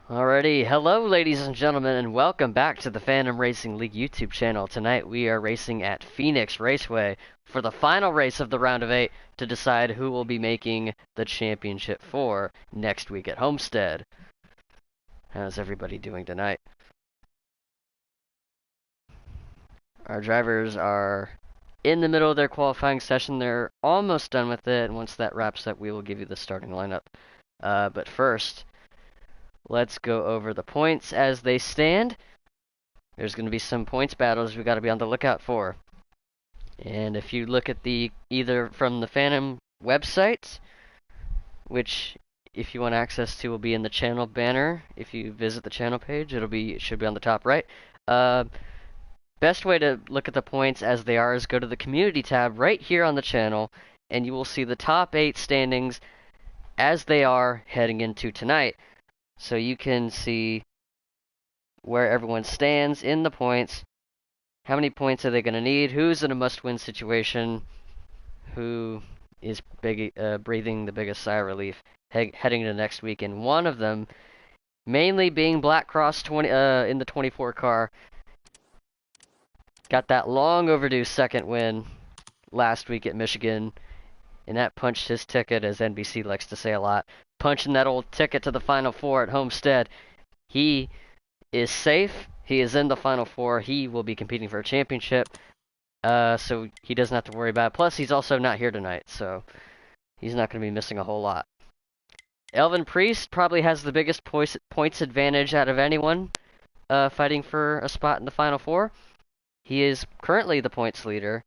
Alrighty, hello ladies and gentlemen, and welcome back to the Phantom Racing League YouTube channel. Tonight we are racing at Phoenix Raceway for the final race of the round of 8 to decide who will be making the championship for next week at Homestead. How's everybody doing tonight? Our drivers are in the middle of their qualifying session. They're almost done with it, and once that wraps up, we will give you the starting lineup. But first, let's go over the points as they stand. There's going to be some points battles we got to be on the lookout for. And if you look at either from the Phantom website, which if you want access to will be in the channel banner. If you visit the channel page, it should be on the top right. Best way to look at the points as they are is go to the community tab right here on the channel, and you will see the top 8 standings as they are heading into tonight. So you can see where everyone stands in the points. How many points are they going to need? Who's in a must-win situation? Who is breathing the biggest sigh of relief heading into next week? And one of them, mainly being Black Cross in the 24 car, got that long overdue second win last week at Michigan, and that punched his ticket, as NBC likes to say a lot, punching that old ticket to the Final Four at Homestead. He is safe. He is in the Final Four. He will be competing for a championship. So he doesn't have to worry about it. Plus, he's also not here tonight, so he's not going to be missing a whole lot. Elvin Priest probably has the biggest points advantage out of anyone fighting for a spot in the Final Four. He is currently the points leader,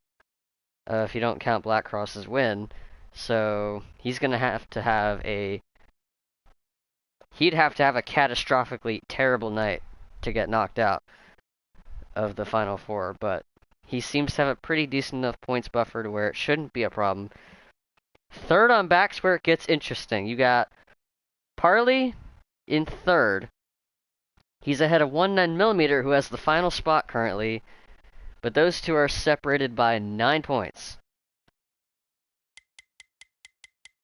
if you don't count Black Cross's win. So he's going to have he'd have to have a catastrophically terrible night to get knocked out of the Final Four, but he seems to have a pretty decent enough points buffer to where it shouldn't be a problem. Third on back's where it gets interesting. You got Parley in third. He's ahead of 19mm, who has the final spot currently, but those two are separated by 9 points.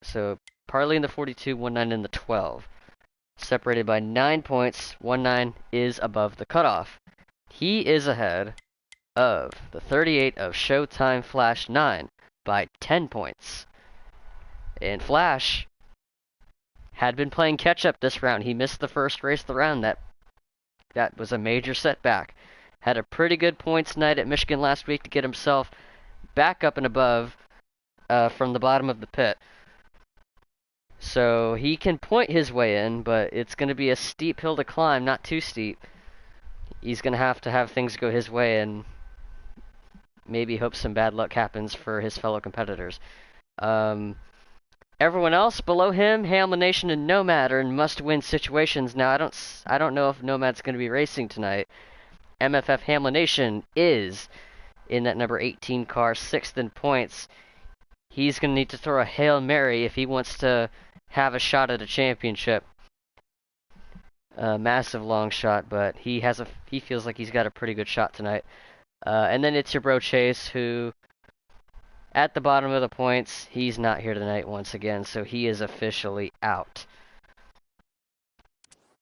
So Parley in the 42, 19 in the 12. Separated by 9 points. 19 is above the cutoff. He is ahead of the 38 of Showtime Flash 9 by 10 points. And Flash had been playing catch-up this round. He missed the first race of the round. That was a major setback. Had a pretty good points night at Michigan last week to get himself back up and above from the bottom of the pit. So he can point his way in, but it's going to be a steep hill to climb, not too steep. He's going to have things go his way and maybe hope some bad luck happens for his fellow competitors. Everyone else below him, Hamlin Nation and Nomad, are in must-win situations. Now, I don't know if Nomad's going to be racing tonight. MFF Hamlin Nation is in that number 18 car, 6th in points. He's going to need to throw a Hail Mary if he wants to have a shot at a championship. A massive long shot, but he feels like he's got a pretty good shot tonight. And then it's your bro Chase, who at the bottom of the points, he's not here tonight once again, so he is officially out.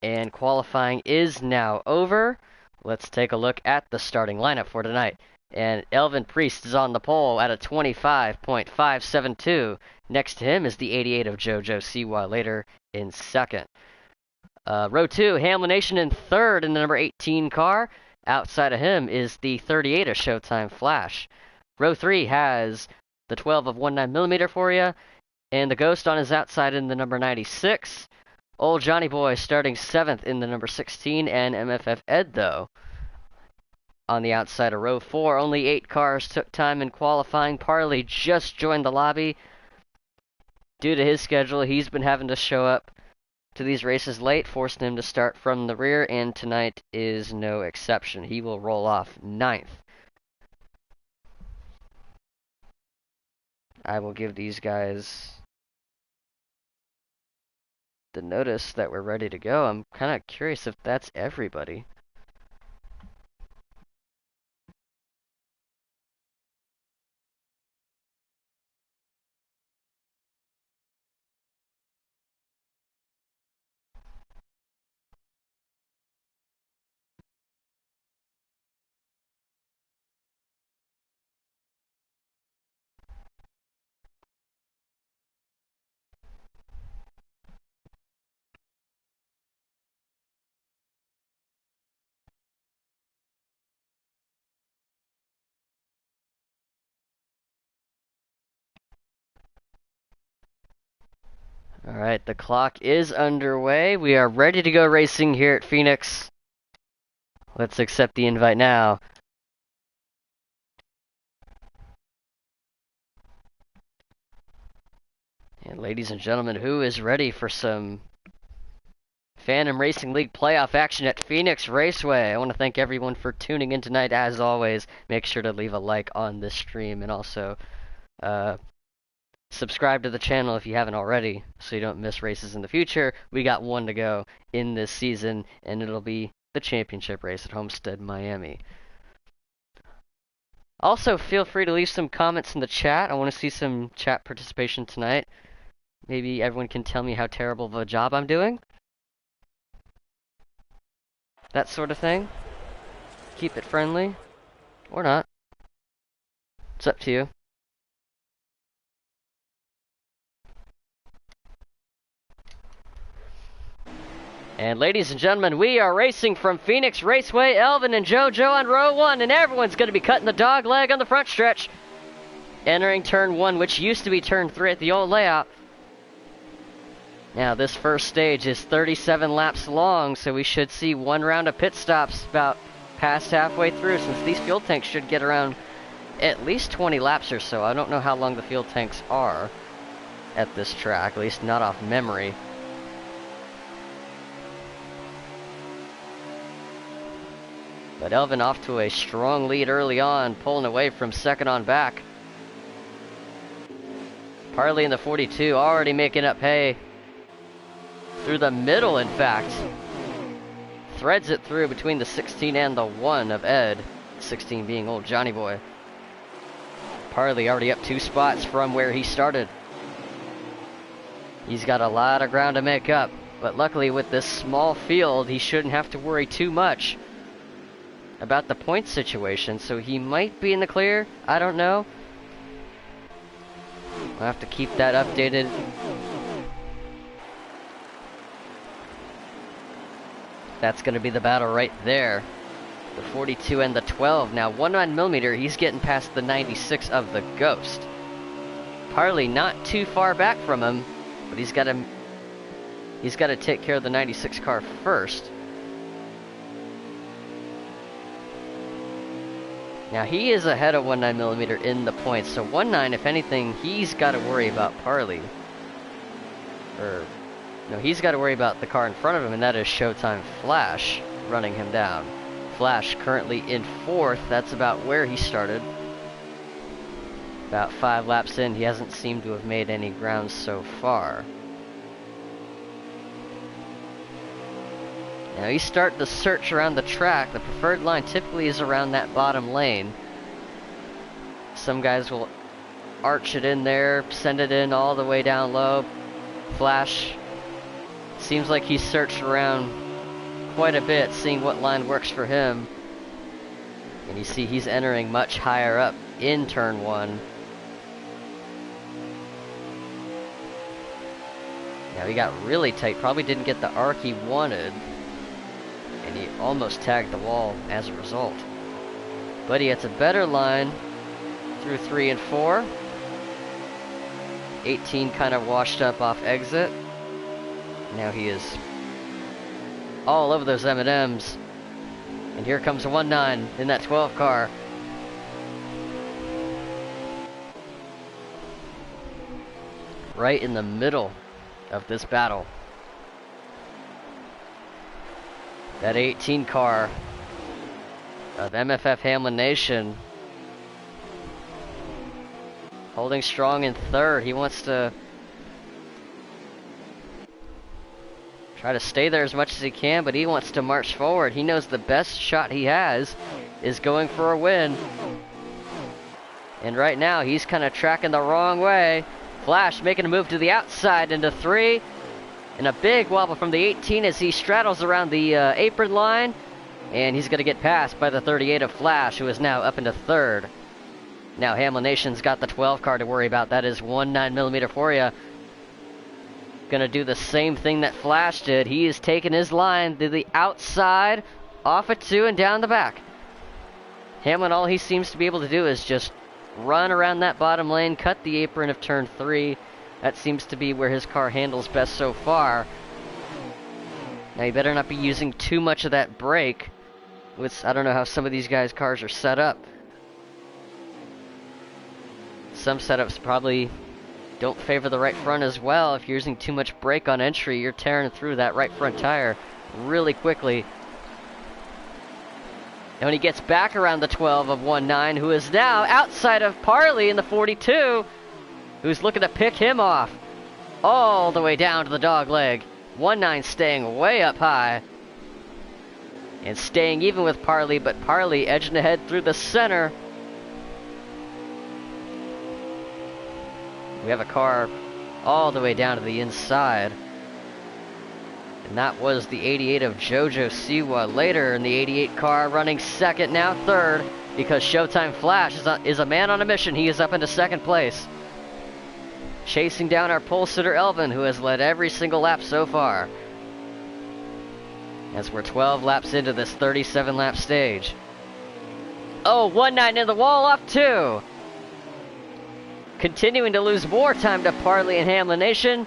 And qualifying is now over. Let's take a look at the starting lineup for tonight. And Elvin Priest is on the pole at a 25.572. Next to him is the 88 of JoJo Siwa later in second. Row 2, Hamlin Nation in third in the number 18 car. Outside of him is the 38 of Showtime Flash. Row 3 has the 12 of 19mm for you, and the Ghost on his outside in the number 96. Old Johnny Boy starting 7th in the number 16, and MFF Ed, though, on the outside of row 4. Only 8 cars took time in qualifying. Parley just joined the lobby. Due to his schedule, he's been having to show up to these races late, forcing him to start from the rear, and tonight is no exception. He will roll off 9th. I will give these guys the notice that we're ready to go. I'm kind of curious if that's everybody. All right, the clock is underway. We are ready to go racing here at Phoenix. Let's accept the invite now. And ladies and gentlemen, who is ready for some Phantom Racing League playoff action at Phoenix Raceway? I want to thank everyone for tuning in tonight. As always, make sure to leave a like on this stream and also subscribe to the channel if you haven't already so you don't miss races in the future. We got one to go in this season, and it'll be the championship race at Homestead, Miami. Also, feel free to leave some comments in the chat. I want to see some chat participation tonight. Maybe everyone can tell me how terrible of a job I'm doing. That sort of thing. Keep it friendly. Or not. It's up to you. And ladies and gentlemen, we are racing from Phoenix Raceway. Elvin and JoJo on row 1, and everyone's going to be cutting the dog leg on the front stretch. Entering turn 1, which used to be turn 3 at the old layout. Now, this first stage is 37 laps long, so we should see one round of pit stops about past halfway through, since these fuel tanks should get around at least 20 laps or so. I don't know how long the fuel tanks are at this track, at least not off memory. But Elvin off to a strong lead early on, pulling away from second on back. Harley in the 42 already making up hay. Through the middle, in fact. Threads it through between the 16 and the 1 of Ed. 16 being old Johnny Boy. Parley already up 2 spots from where he started. He's got a lot of ground to make up. But luckily with this small field, he shouldn't have to worry too much about the point situation, so he might be in the clear. I don't know. We'll have to keep that updated. That's going to be the battle right there. The 42 and the 12. Now 19mm, he's getting past the 96 of the Ghost. Parley not too far back from him, but he's got to take care of the 96 car first. Now he is ahead of 19mm in the points, so 19, if anything, he's got to worry about Parley. No, he's got to worry about the car in front of him, and that is Showtime Flash running him down. Flash currently in 4th, that's about where he started. About 5 laps in, he hasn't seemed to have made any ground so far. Now he's starting to search around the track. The preferred line typically is around that bottom lane. Some guys will arch it in there, send it in all the way down low. Flash seems like he's searched around quite a bit, seeing what line works for him. And you see he's entering much higher up in turn 1. Now he got really tight, probably didn't get the arc he wanted. And he almost tagged the wall as a result. But he gets a better line through 3 and 4. 18 kind of washed up off exit. Now he is all over those M&Ms. And here comes a 19 in that 12 car. Right in the middle of this battle. That 18 car of MFF Hamlin Nation holding strong in 3rd. He wants to try to stay there as much as he can, but he wants to march forward. He knows the best shot he has is going for a win. And right now he's kind of tracking the wrong way. Flash making a move to the outside into 3. And a big wobble from the 18 as he straddles around the apron line. And he's going to get passed by the 38 of Flash, who is now up into 3rd. Now Hamlin Nation's got the 12 car to worry about. That is 19mm for you. Going to do the same thing that Flash did. He is taking his line to the outside, off at 2 and down the back. Hamlin, all he seems to be able to do is just run around that bottom lane, cut the apron of turn 3, That seems to be where his car handles best so far. Now you better not be using too much of that brake. I don't know how some of these guys' cars are set up. Some setups probably don't favor the right front as well. If you're using too much brake on entry, you're tearing through that right front tire really quickly. And when he gets back around the 12 of 1.9, who is now outside of Parley in the 42, who's looking to pick him off all the way down to the dog leg. 1.9 staying way up high and staying even with Parley, but Parley edging ahead through the center. We have a car all the way down to the inside. And that was the 88 of Jojo Siwa. Later in the 88 car, running second, now third, because Showtime Flash is a man on a mission. He is up into second place. Chasing down our pole sitter Elvin, who has led every single lap so far. As we're 12 laps into this 37 lap stage. Oh, 1.9 in the wall off 2. Continuing to lose more time to Parley and Hamlin Nation.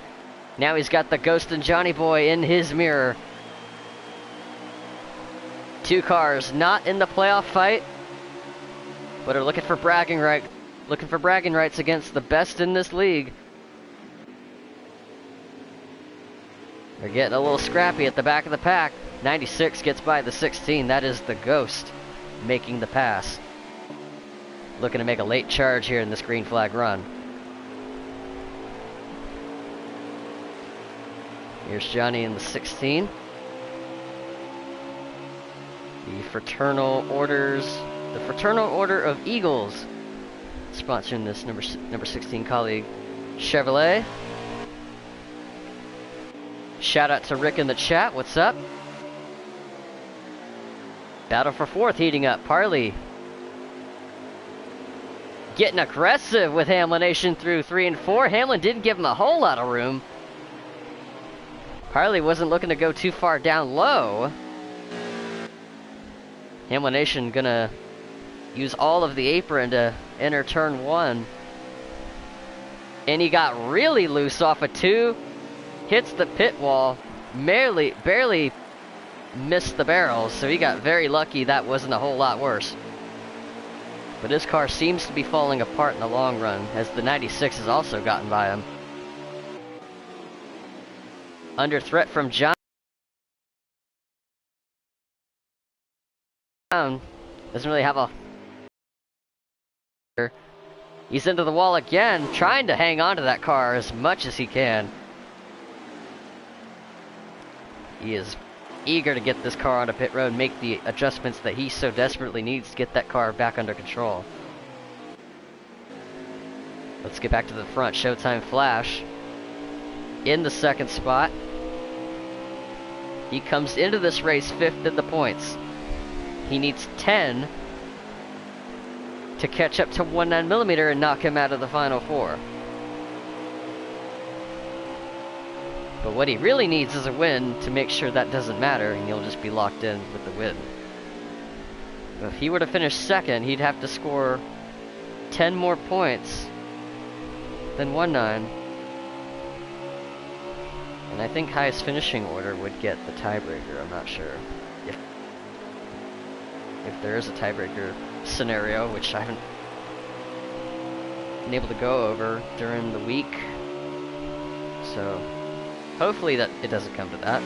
Now he's got the Ghost and Johnny Boy in his mirror. 2 cars not in the playoff fight, but are looking for bragging rights against the best in this league. They're getting a little scrappy at the back of the pack. 96 gets by the 16. That is the Ghost making the pass. Looking to make a late charge here in this green flag run. Here's Johnny in the 16. The Fraternal Order of Eagles, sponsoring this number 16 colleague Chevrolet. Shout out to Rick in the chat. What's up? Battle for 4th heating up. Parley getting aggressive with Hamlin Nation through 3 and 4. Hamlin didn't give him a whole lot of room. Parley wasn't looking to go too far down low. Hamlin Nation gonna use all of the apron to enter turn 1. And he got really loose off a 2. Hits the pit wall. Barely missed the barrels, so he got very lucky that wasn't a whole lot worse. But his car seems to be falling apart in the long run, as the 96 has also gotten by him. Under threat from John. Doesn't really have a... He's into the wall again, trying to hang on to that car as much as he can. He is eager to get this car onto pit road and make the adjustments that he so desperately needs to get that car back under control. Let's get back to the front. Showtime Flash in the 2nd spot. He comes into this race 5th in the points. He needs 10 to catch up to 19mm and knock him out of the final 4. But what he really needs is a win to make sure that doesn't matter, and he'll just be locked in with the win. If he were to finish 2nd, he'd have to score 10 more points than 1.9. And I think highest finishing order would get the tiebreaker. I'm not sure if there is a tiebreaker scenario, which I haven't been able to go over during the week. So hopefully that it doesn't come to that.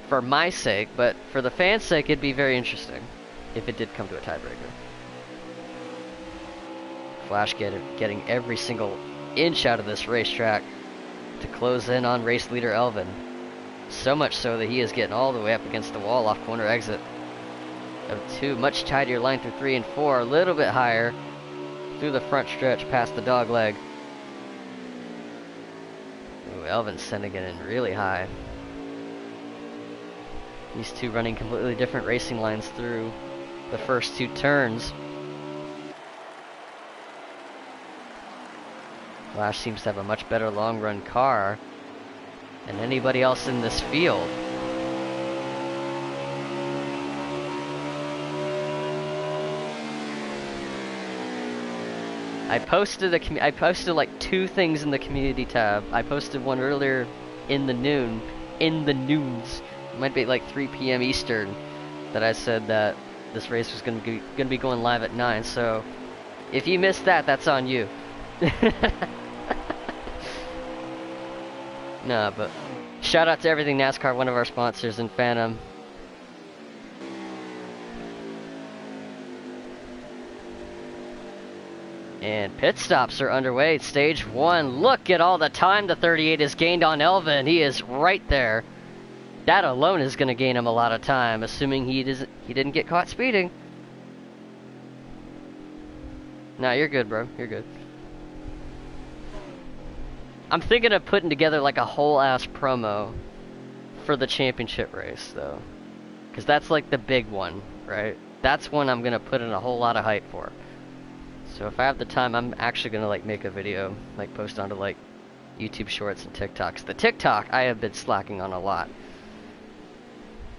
For my sake, but for the fans' sake, it'd be very interesting if it did come to a tiebreaker. Flash getting every single inch out of this racetrack to close in on race leader Elvin. So much so that he is getting all the way up against the wall off corner exit of 2. Much tidier line through 3 and 4. A little bit higher through the front stretch past the dog leg. Ooh, Elvin's sending it in really high. These 2 running completely different racing lines through the first 2 turns. Flash seems to have a much better long run car than anybody else in this field. I posted like 2 things in the community tab. I posted one earlier in the noons. It might be like 3 p.m. Eastern, that I said that this race was gonna be going live at 9. So if you missed that, that's on you. No, but shout out to Everything NASCAR, one of our sponsors, and Phantom. And pit stops are underway. Stage 1. Look at all the time the 38 has gained on Elvin. He is right there. That alone is going to gain him a lot of time, assuming he didn't get caught speeding. Nah, you're good, bro. You're good. I'm thinking of putting together like a whole ass promo for the championship race, though. Because that's like the big one, right? That's one I'm going to put in a whole lot of hype for. So if I have the time, I'm actually gonna like make a video, like post onto like YouTube Shorts and TikToks. The TikTok I have been slacking on a lot,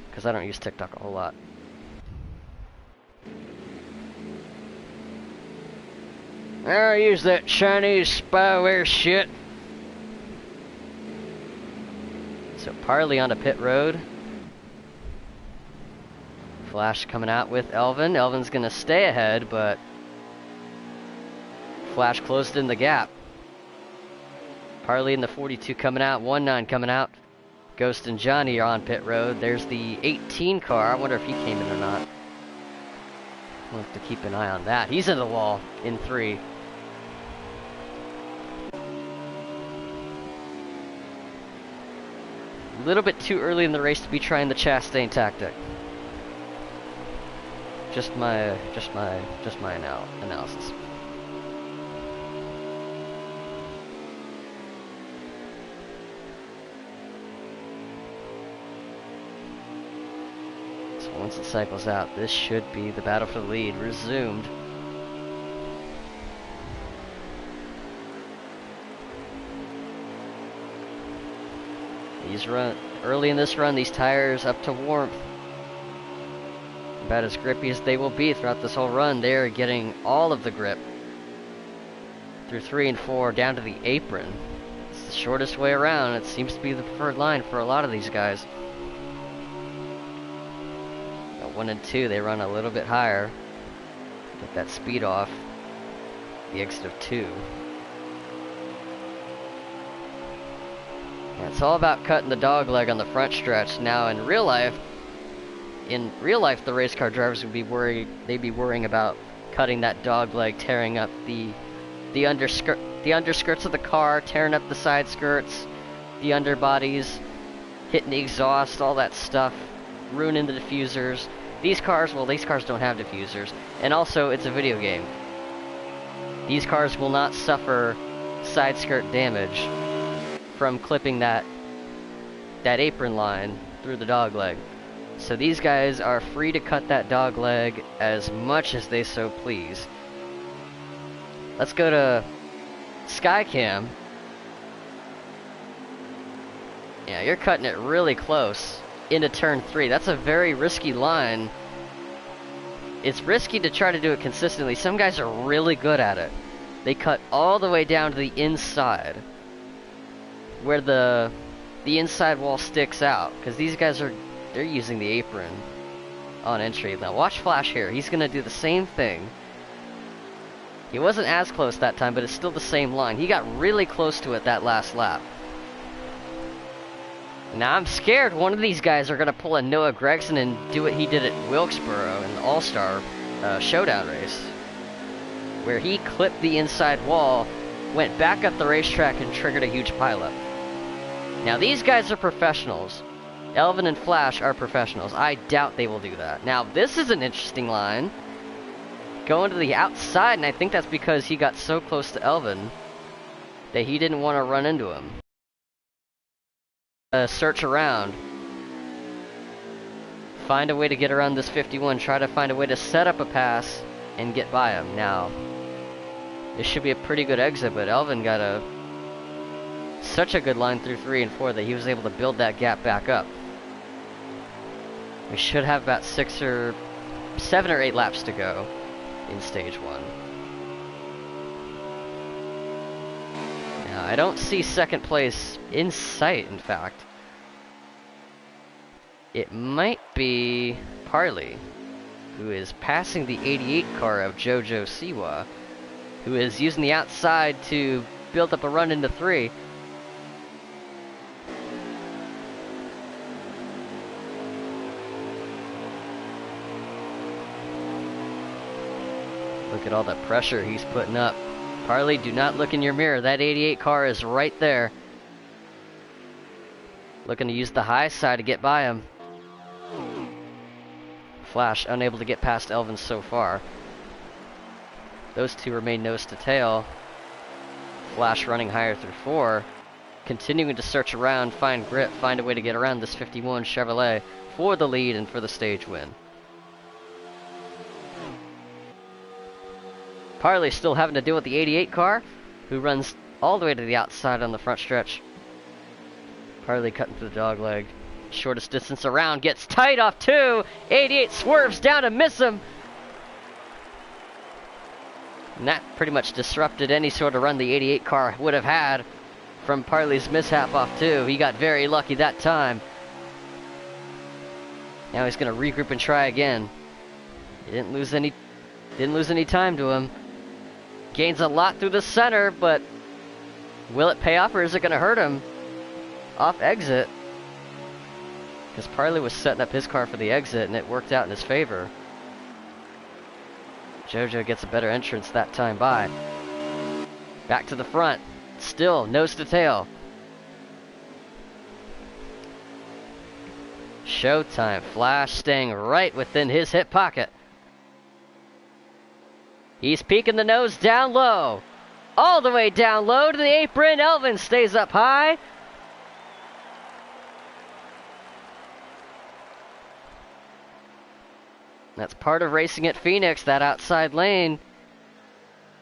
because I don't use TikTok a whole lot. I use that Chinese spyware shit. So Parley onto pit road. Flash coming out with Elvin. Elvin's gonna stay ahead, but Flash closed in the gap. Parley in the 42 coming out, 1-9 coming out. Ghost and Johnny are on pit road. There's the 18 car. I wonder if he came in or not. We'll have to keep an eye on that. He's in the wall in 3. A little bit too early in the race to be trying the Chastain tactic. Just my analysis. Once it cycles out, this should be the battle for the lead resumed. Early in this run, these tires up to warmth. About as grippy as they will be throughout this whole run. They're getting all of the grip through 3 and 4 down to the apron. It's the shortest way around. It seems to be the preferred line for a lot of these guys. 1 and 2, they run a little bit higher. Get that speed off the exit of 2. Yeah, it's all about cutting the dog leg on the front stretch. Now in real life, the race car drivers would be worrying about cutting that dog leg, tearing up the underskirts of the car, tearing up the side skirts, the underbodies, hitting the exhaust, all that stuff, ruining the diffusers. These cars don't have diffusers, and also it's a video game. These cars will not suffer side skirt damage from clipping that apron line through the dog leg. So these guys are free to cut that dog leg as much as they so please. Let's go to Skycam. Yeah, you're cutting it really close into turn 3. That's a very risky line. It's risky to try to do it consistently. Some guys are really good at it. They cut all the way down to the inside, where the inside wall sticks out, because these guys they're using the apron on entry. Now watch Flash here. He's gonna do the same thing. He wasn't as close that time, but it's still the same line. He got really close to it that last lap. Now I'm scared one of these guys are going to pull a Noah Gragson and do what he did at Wilkesboro in the All-Star Showdown race, where he clipped the inside wall, went back up the racetrack, and triggered a huge pileup. Now these guys are professionals. Elvin and Flash are professionals. I doubt they will do that. Now this is an interesting line. Going to the outside, and I think that's because he got so close to Elvin that he didn't want to run into him. Search around. Find a way to get around this 51. Try to find a way to set up a pass and get by him. Now, this should be a pretty good exit, but Elvin got such a good line through 3 and 4 that he was able to build that gap back up. We should have about 7 or 8 laps to go in stage 1. I don't see second place in sight, in fact. It might be Parley, who is passing the 88 car of Jojo Siwa, who is using the outside to build up a run into 3. Look at all the pressure he's putting up. Parley, do not look in your mirror. That 88 car is right there. Looking to use the high side to get by him. Flash unable to get past Elvin so far. Those two remain nose to tail. Flash running higher through 4. Continuing to search around, find grip, find a way to get around this 51 Chevrolet for the lead and for the stage win. Parley still having to deal with the 88 car, who runs all the way to the outside on the front stretch. Parley cutting through the dog leg. Shortest distance around, gets tight off 2. 88 swerves down to miss him. And that pretty much disrupted any sort of run the 88 car would have had from Parley's mishap off 2. He got very lucky that time. Now he's going to regroup and try again. He didn't lose any time to him. Gains a lot through the center, but will it pay off or is it going to hurt him? Off exit. Because Parley was setting up his car for the exit and it worked out in his favor. Jojo gets a better entrance that time by. Back to the front. Still nose to tail. Showtime. Flash staying right within his hip pocket. He's peeking the nose down low. All the way down low to the apron. Elvin stays up high. That's part of racing at Phoenix. That outside lane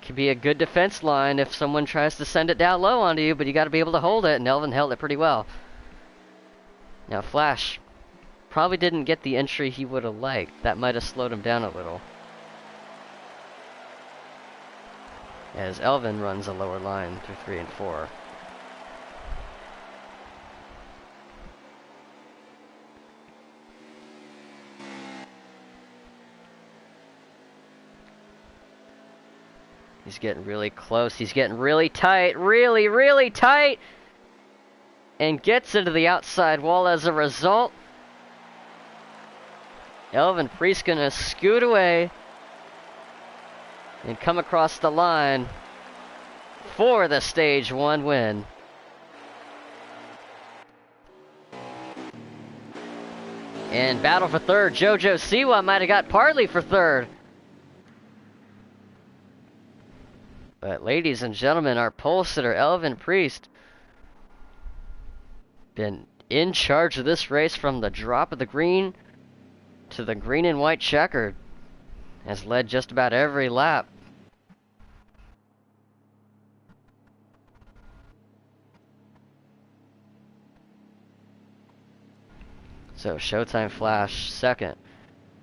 can be a good defense line if someone tries to send it down low onto you, but you got to be able to hold it, and Elvin held it pretty well. Now Flash probably didn't get the entry he would have liked. That might have slowed him down a little. As Elvin runs a lower line through 3 and 4. He's getting really close. He's getting really tight. Really, really tight. And gets into the outside wall as a result. Elvin Priest gonna scoot away and come across the line for the stage 1 win. And battle for third. Jojo Siwa might have got Parley for third. But ladies and gentlemen, our pole sitter, Elvin Priest, been in charge of this race from the drop of the green to the green and white checkered. Has led just about every lap. So Showtime Flash second.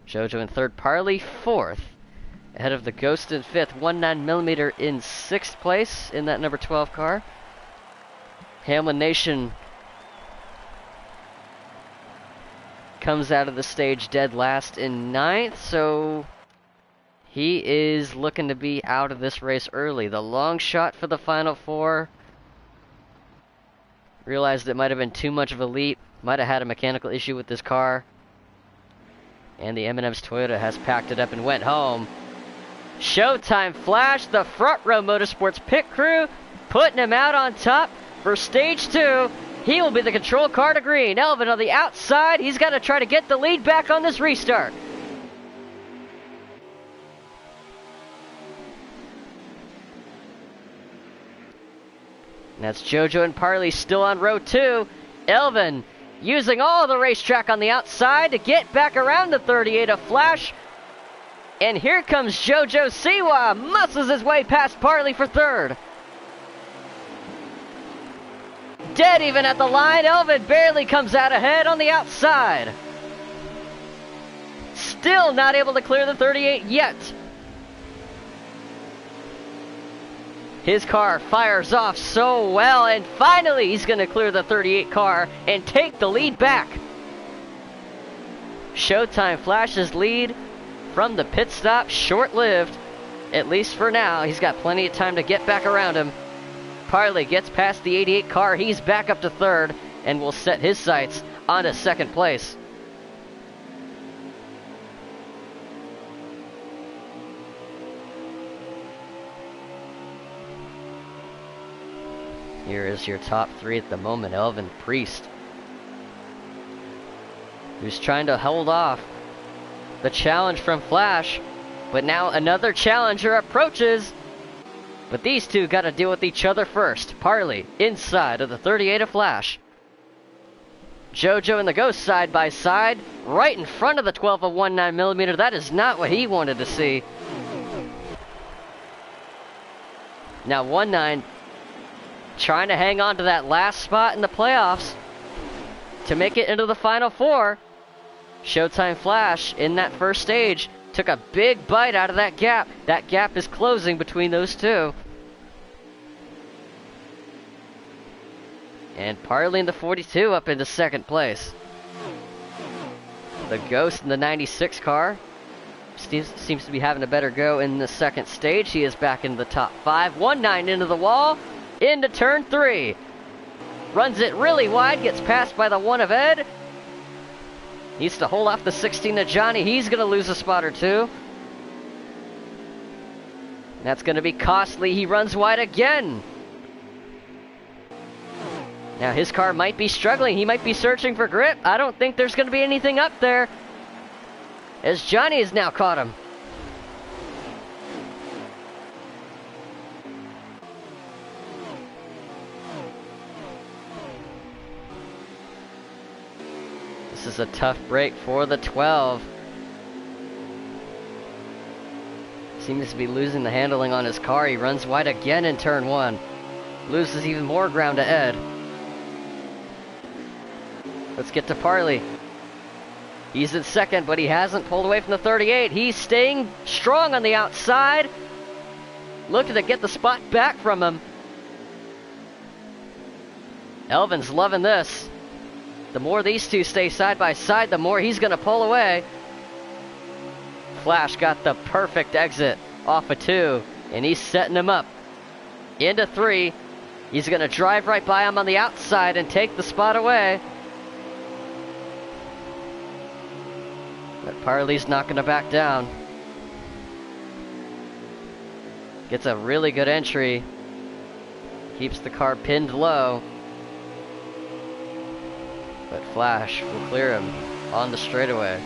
Jojo in third. Parley fourth. Ahead of the Ghost in 5th, 19mm in 6th place in that number 12 car. Hamlin Nation comes out of the stage dead last in 9th, so he is looking to be out of this race early. The long shot for the Final Four. Realized it might have been too much of a leap. Might have had a mechanical issue with this car. And the M&M's Toyota has packed it up and went home. Showtime Flash, the Front Row Motorsports pit crew, putting him out on top for stage 2. He will be the control car to green. Elvin on the outside. He's got to try to get the lead back on this restart. And that's Jojo and Parley still on row 2. Elvin using all the racetrack on the outside to get back around the 38 of Flash. And here comes Jojo Siwa, muscles his way past Parley for third. Dead even at the line, Elvin barely comes out ahead on the outside. Still not able to clear the 38 yet. His car fires off so well, and finally he's going to clear the 38 car and take the lead back. Showtime Flash's lead from the pit stop, short-lived, at least for now. He's got plenty of time to get back around him. Parley gets past the 88 car, he's back up to third, and will set his sights onto second place. Here is your top three at the moment. Elvin Priest, who's trying to hold off the challenge from Flash, but now another challenger approaches. But these two got to deal with each other first. Parley inside of the 38 of Flash. JoJo and the Ghost side by side, right in front of the 12 of 19mm. That is not what he wanted to see. Now 19 trying to hang on to that last spot in the playoffs to make it into the Final Four. Showtime Flash in that first stage took a big bite out of that gap. That gap is closing between those two. And Parley in the 42 up into second place. The Ghost in the 96 car seems to be having a better go in the second stage. He is back in the top 5. 19 into the wall, into turn 3. Runs it really wide, gets passed by the 1 of Ed. Needs to hold off the 16 of Johnny. He's going to lose a spot or two. That's going to be costly. He runs wide again. Now his car might be struggling. He might be searching for grip. I don't think there's going to be anything up there, as Johnny has now caught him. This is a tough break for the 12. Seems to be losing the handling on his car. He runs wide again in turn 1. Loses even more ground to Ed. Let's get to Parley. He's in second, but he hasn't pulled away from the 38. He's staying strong on the outside. Looking to get the spot back from him. Elvin's loving this. The more these two stay side by side, the more he's going to pull away. Flash got the perfect exit off of 2, and he's setting him up into 3. He's going to drive right by him on the outside and take the spot away. But Parley's not going to back down. Gets a really good entry. Keeps the car pinned low. But Flash will clear him on the straightaway.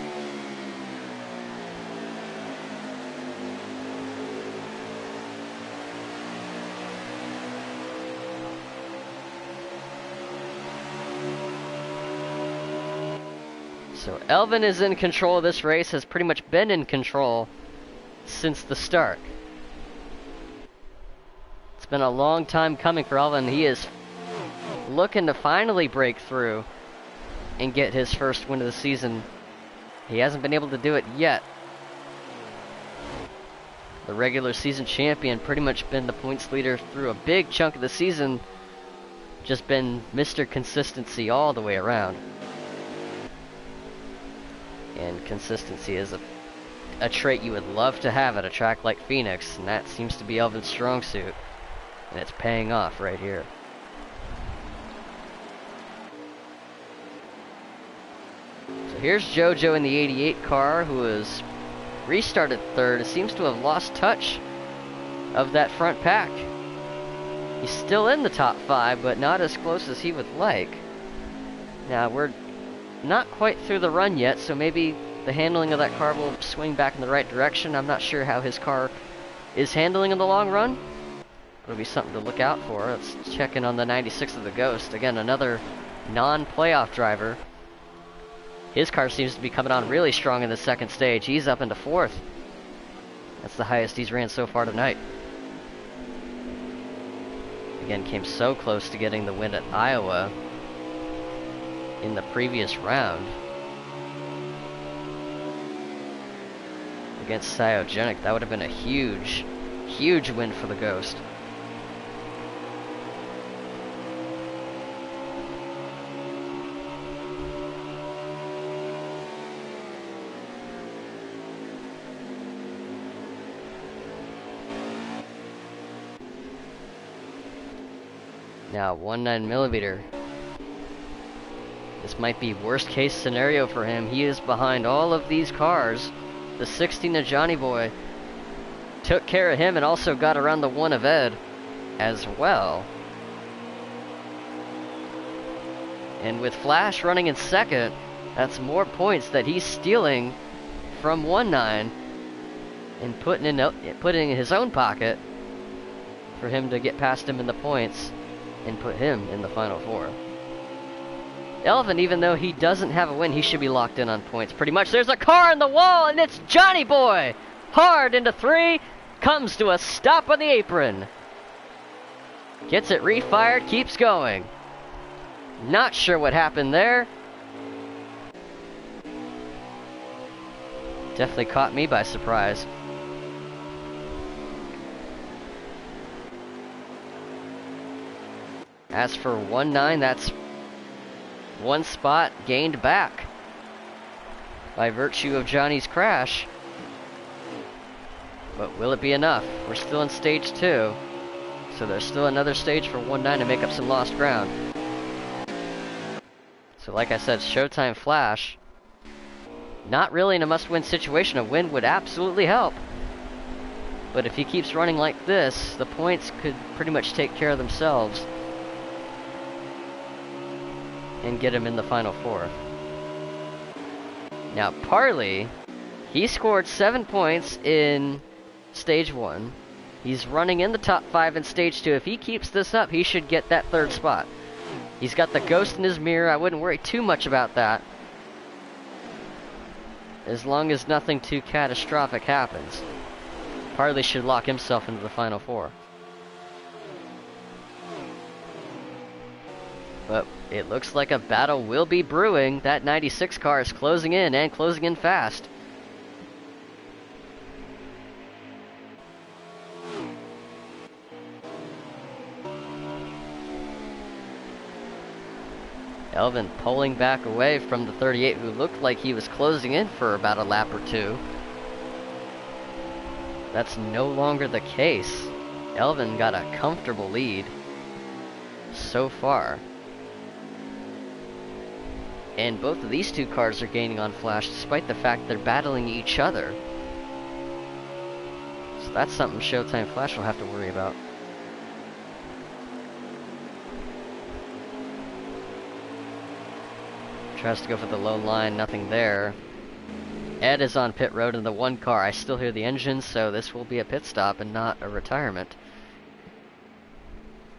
So Elvin is in control of this race, has pretty much been in control since the start. It's been a long time coming for Elvin. He is looking to finally break through and get his first win of the season. He hasn't been able to do it yet. The regular season champion, pretty much been the points leader through a big chunk of the season. Just been Mr. Consistency all the way around. And consistency is a trait you would love to have at a track like Phoenix, and that seems to be Elvin's strong suit. And it's paying off right here. So here's JoJo in the 88 car, who has restarted third. It seems to have lost touch of that front pack. He's still in the top 5, but not as close as he would like. Now, we're not quite through the run yet, so maybe the handling of that car will swing back in the right direction. I'm not sure how his car is handling in the long run. It'll be something to look out for. Let's check in on the 96 of the Ghost. Again, another non-playoff driver. His car seems to be coming on really strong in the second stage. He's up into 4th. That's the highest he's ran so far tonight. Again, came so close to getting the win at Iowa in the previous round against Cyogenic. That would have been a huge win for the Ghost. Now 19mm. This might be worst case scenario for him. He is behind all of these cars. The 16 of Johnny Boy took care of him and also got around the 1 of Ed as well. And with Flash running in second, that's more points that he's stealing from 19 and putting in his own pocket for him to get past him in the points and put him in the final 4. Elvin, even though he doesn't have a win, he should be locked in on points pretty much. There's a car in the wall, and it's Johnny Boy! Hard into 3, comes to a stop on the apron. Gets it refired, keeps going. Not sure what happened there. Definitely caught me by surprise. As for 19, that's 1 spot gained back by virtue of Johnny's crash. But will it be enough? We're still in stage 2, so there's still another stage for 19 to make up some lost ground. So like I said, Showtime Flash, not really in a must-win situation. A win would absolutely help. But if he keeps running like this, the points could pretty much take care of themselves and get him in the final 4. Now Parley, he scored 7 points in stage 1. He's running in the top 5 in stage 2. If he keeps this up, he should get that 3rd spot. He's got the ghost in his mirror. I wouldn't worry too much about that, as long as nothing too catastrophic happens. Parley should lock himself into the final 4. But it looks like a battle will be brewing. That 96 car is closing in, and closing in fast. Elvin pulling back away from the 38, who looked like he was closing in for about a lap or 2. That's no longer the case. Elvin got a comfortable lead so far. And both of these 2 cars are gaining on Flash, despite the fact they're battling each other. So that's something Showtime Flash will have to worry about. Tries to go for the low line, nothing there. Ed is on pit road in the 1 car. I still hear the engine, so this will be a pit stop and not a retirement.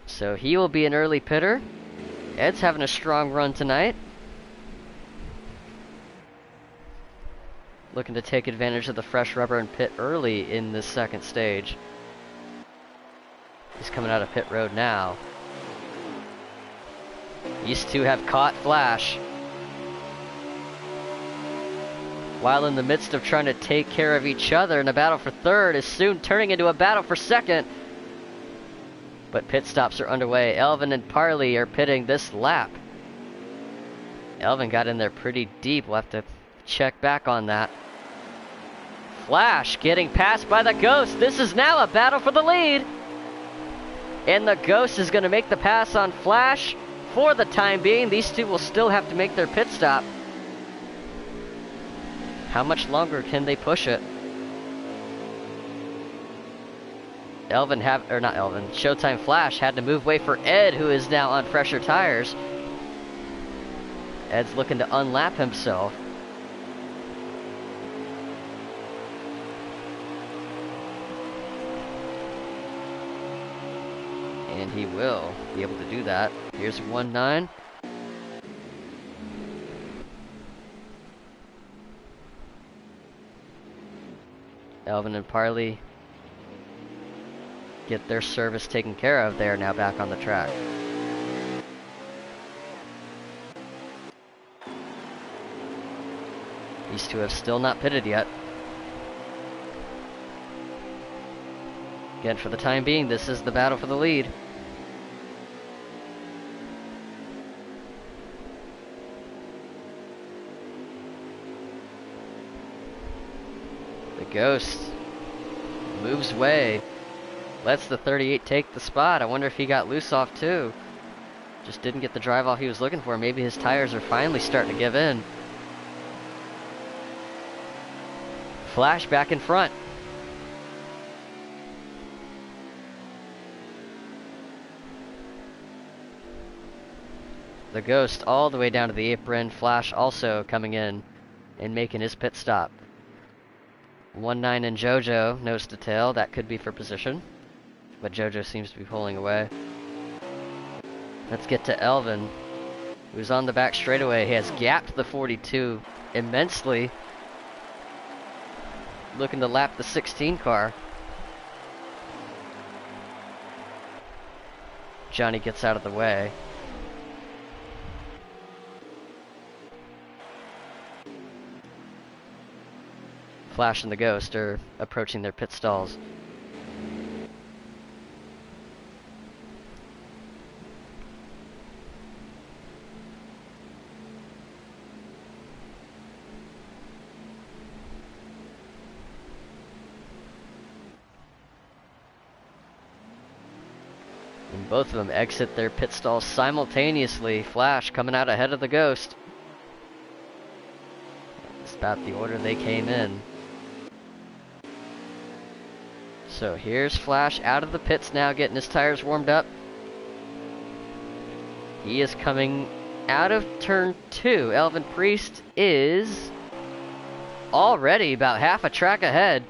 So he will be an early pitter. Ed's having a strong run tonight. Looking to take advantage of the fresh rubber and pit early in this 2nd stage. He's coming out of pit road now. These 2 have caught Flash, while in the midst of trying to take care of each other, and a battle for 3rd is soon turning into a battle for 2nd. But pit stops are underway. Elvin and Parley are pitting this lap. Elvin got in there pretty deep. We'll have to check back on that. Flash getting passed by the Ghost. This is now a battle for the lead. And the Ghost is going to make the pass on Flash for the time being. These 2 will still have to make their pit stop. How much longer can they push it? Showtime Flash had to move way for Ed, who is now on fresher tires. Ed's looking to unlap himself. And he will be able to do that. Here's 19. Elvin and Parley get their service taken care of. They are now back on the track. These 2 have still not pitted yet. Again, for the time being, this is the battle for the lead. The Ghost moves way, lets the 38 take the spot. I wonder if he got loose off too. Just didn't get the drive off he was looking for. Maybe his tires are finally starting to give in. Flash back in front. The Ghost all the way down to the apron. Flash also coming in and making his pit stop. 1-9 and JoJo, nose to tail. That could be for position, but JoJo seems to be pulling away. Let's get to Elvin, who's on the back straightaway. He has gapped the 42 immensely, looking to lap the 16 car. Johnny gets out of the way. Flash and the Ghost are approaching their pit stalls. And both of them exit their pit stalls simultaneously. Flash coming out ahead of the Ghost. It's about the order they came in. So here's Flash out of the pits now, getting his tires warmed up. He is coming out of turn 2. Elvin Priest is already about half a track ahead.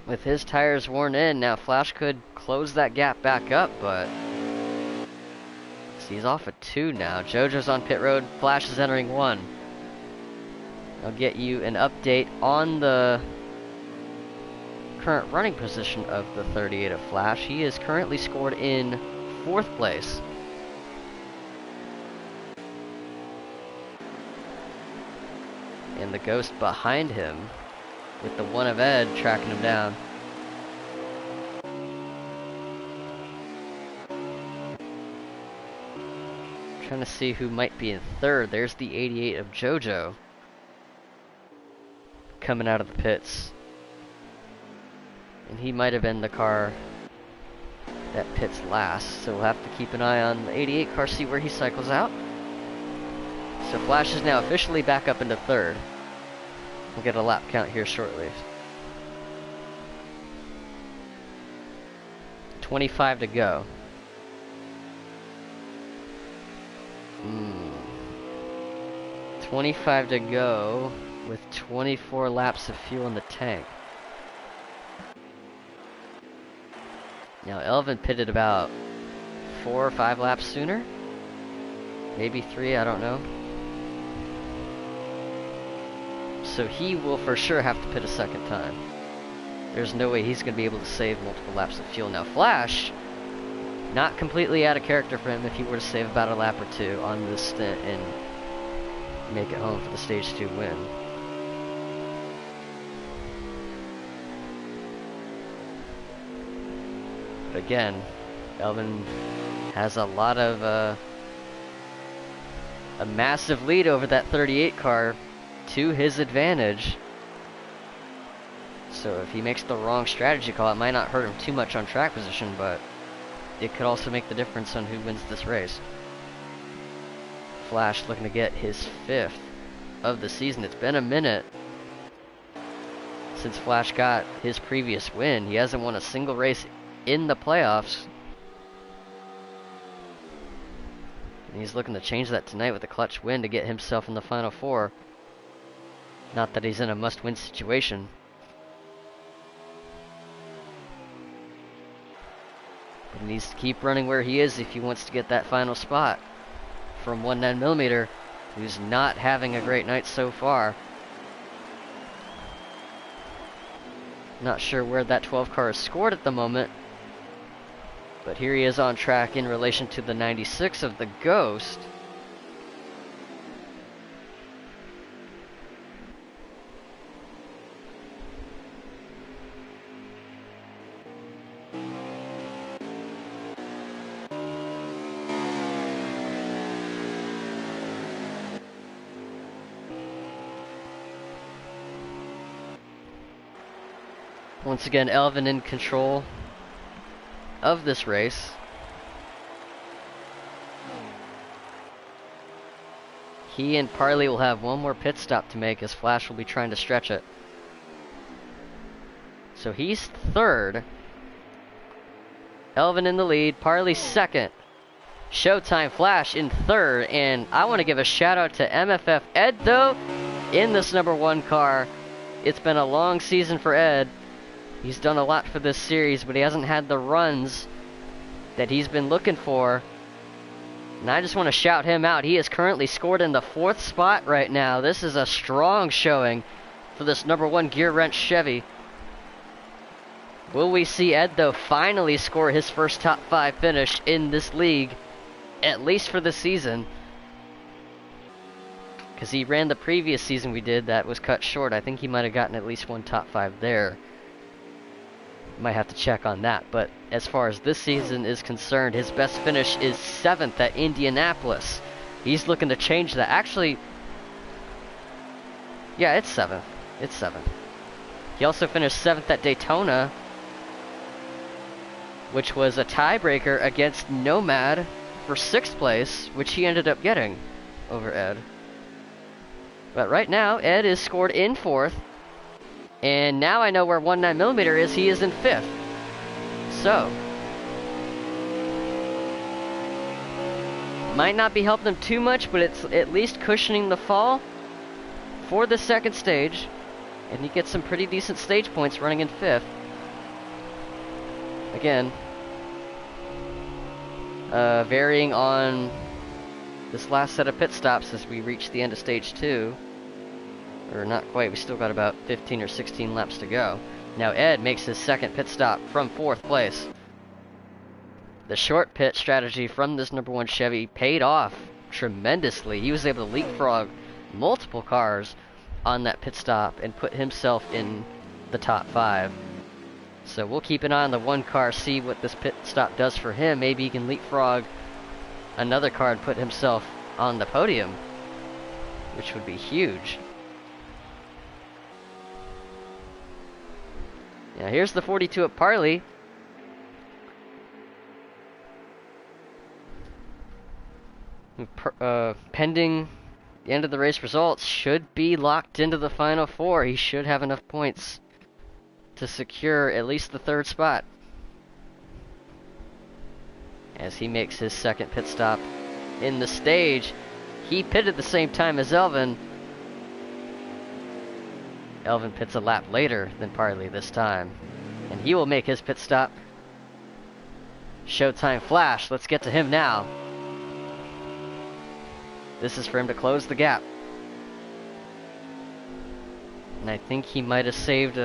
With his tires worn in, now Flash could close that gap back up, but he's off at 2 now. JoJo's on pit road, Flash is entering 1. I'll get you an update on the current running position of the 38 of Flash. He is currently scored in 4th place. And the Ghost behind him, with the 1 of Ed tracking him down. Trying to see who might be in 3rd. There's the 88 of JoJo coming out of the pits. And he might have been the car that pits last, so we'll have to keep an eye on the 88 car, see where he cycles out. So Flash is now officially back up into 3rd. We'll get a lap count here shortly. 25 to go. 25 to go with 24 laps of fuel in the tank. Now Elvin pitted about 4 or 5 laps sooner. Maybe 3, I don't know. So he will for sure have to pit a second time. There's no way he's going to be able to save multiple laps of fuel. Now Flash, not completely out of character for him if he were to save about a lap or 2 on this stint and make it home for the stage 2 win. But again, Elvin has a lot of a massive lead over that 38 car to his advantage. So if he makes the wrong strategy call, it might not hurt him too much on track position, but it could also make the difference on who wins this race. Flash looking to get his 5th of the season. It's been a minute since Flash got his previous win. He hasn't won a single race in the playoffs. And he's looking to change that tonight with a clutch win to get himself in the Final 4. Not that he's in a must-win situation. But he needs to keep running where he is if he wants to get that final spot from 19mm, who's not having a great night so far. Not sure where that 12 car is scored at the moment, but here he is on track in relation to the 96 of the Ghost. Once again, Elvin in control of this race. He and Parley will have one more pit stop to make as Flash will be trying to stretch it. So he's third. Elvin in the lead, Parley second. Showtime Flash in third, and I want to give a shout out to MFF Ed though in this #1 car. It's been a long season for Ed. He's done a lot for this series, but he hasn't had the runs that he's been looking for. And I just want to shout him out. He is currently scored in the 4th spot right now. This is a strong showing for this #1 gear wrench Chevy. Will we see Ed, though, finally score his first top 5 finish in this league, at least for the season? Because he ran the previous season we did that was cut short. I think he might have gotten at least one top 5 there. Might have to check on that. But as far as this season is concerned, his best finish is 7th at Indianapolis. He's looking to change that. Actually, yeah, it's 7th. It's 7th. He also finished 7th at Daytona, which was a tiebreaker against Nomad for 6th place, which he ended up getting over Ed. But right now, Ed is scored in 4th, and now I know where 19mm is. He is in 5th. So, might not be helping him too much, but it's at least cushioning the fall for the 2nd stage, and he gets some pretty decent stage points running in 5th. Again, varying on this last set of pit stops as we reach the end of stage 2. Or not quite, we still got about 15 or 16 laps to go. Now Ed makes his 2nd pit stop from 4th place. The short pit strategy from this #1 Chevy paid off tremendously. He was able to leapfrog multiple cars on that pit stop and put himself in the top 5. So we'll keep an eye on the 1 car, see what this pit stop does for him. Maybe he can leapfrog another car and put himself on the podium, which would be huge. Now here's the 42 at Parley. Pending the end of the race results, should be locked into the final 4. He should have enough points to secure at least the 3rd spot as he makes his 2nd pit stop in the stage. He pitted the same time as Elvin. Elvin pits a lap later than Parley this time, and he will make his pit stop. Showtime Flash, let's get to him now. This is for him to close the gap. And I think he might have saved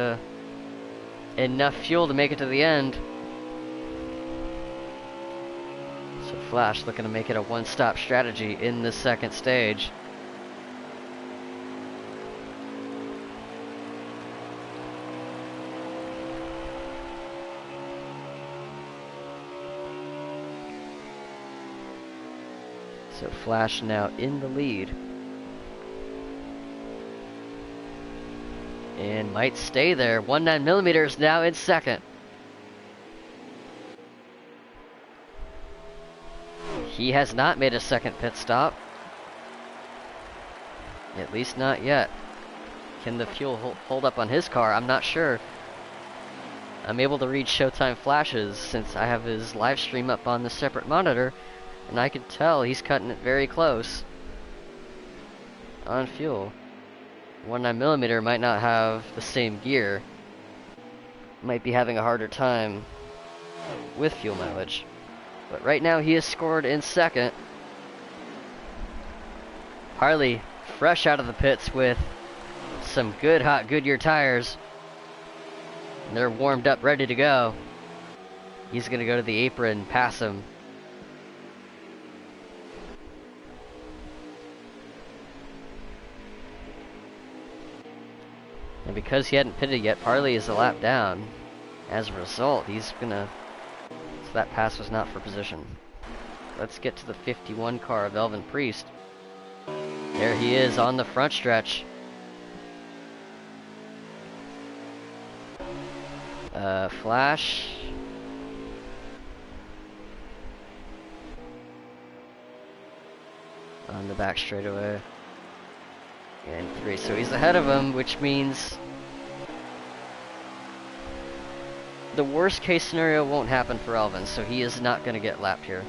enough fuel to make it to the end. So Flash looking to make it a one-stop strategy in the 2nd stage. So Flash now in the lead. And might stay there. 19mm now in 2nd. He has not made a 2nd pit stop. At least not yet. Can the fuel hold up on his car? I'm not sure. I'm able to read Showtime Flashes since I have his live stream up on the separate monitor, and I can tell he's cutting it very close on fuel. 19mm might not have the same gear. Might be having a harder time with fuel mileage. But right now he is scored in 2nd. Parley fresh out of the pits with some good hot Goodyear tires. And they're warmed up, ready to go. He's gonna go to the apron, pass him. And because he hadn't pitted yet, Parley is a lap down. As a result, he's gonna... So that pass was not for position. Let's get to the 51 car of Elvin Priest. There he is on the front stretch. Flash. On the back straightaway. And 3, so he's ahead of him, which means the worst case scenario won't happen for Elvin, so he is not going to get lapped here.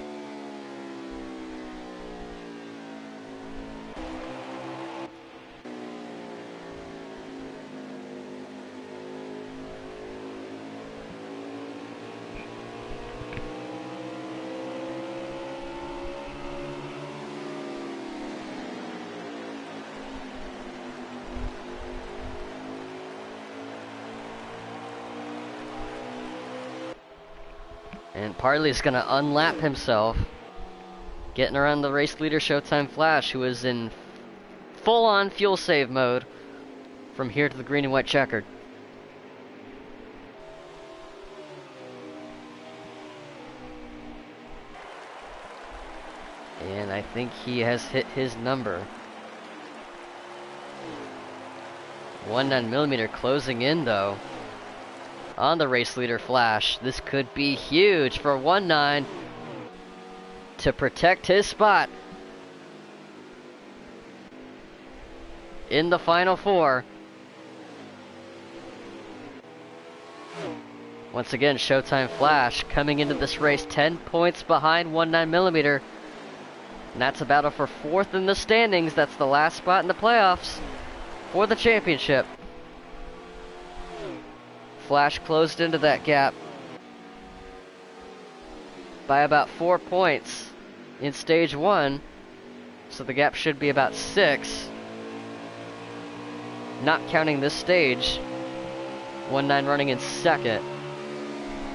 And Parley's going to unlap himself, getting around the race leader Showtime Flash, who is in full-on fuel save mode from here to the green and white checkered. And I think he has hit his number. 19mm closing in though on the race leader Flash. This could be huge for 19 to protect his spot in the final 4. Once again, Showtime Flash coming into this race 10 points behind 19mm. And that's a battle for 4th in the standings. That's the last spot in the playoffs for the championship. Flash closed into that gap by about 4 points in stage 1. So the gap should be about 6. Not counting this stage. 19 running in 2nd.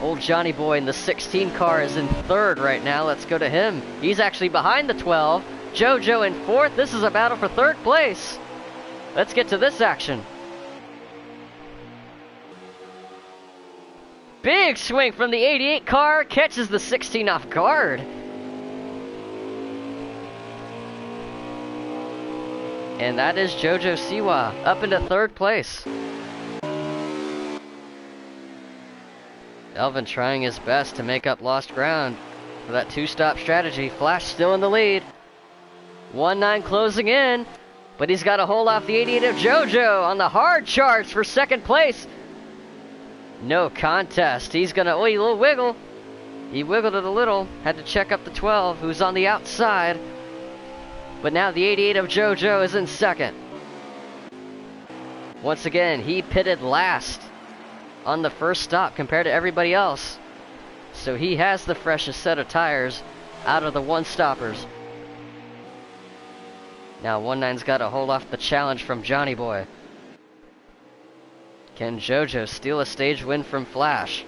Old Johnny Boy in the 16 car is in 3rd right now. Let's go to him. He's actually behind the 12. JoJo in 4th. This is a battle for 3rd place. Let's get to this action. Big swing from the 88 car. Catches the 16 off guard. And that is JoJo Siwa up into 3rd place. Elvin trying his best to make up lost ground for that 2-stop strategy. Flash still in the lead. 19 closing in, but he's got to hold off the 88 of JoJo on the hard charge for 2nd place. No contest. He's gonna, oh, a little wiggle. He wiggled it a little. Had to check up the 12, who's on the outside. But now the 88 of JoJo is in 2nd. Once again, he pitted last on the first stop compared to everybody else. So he has the freshest set of tires out of the one-stoppers. Now 19's got to hold off the challenge from Johnny Boy. Can JoJo steal a stage win from Flash?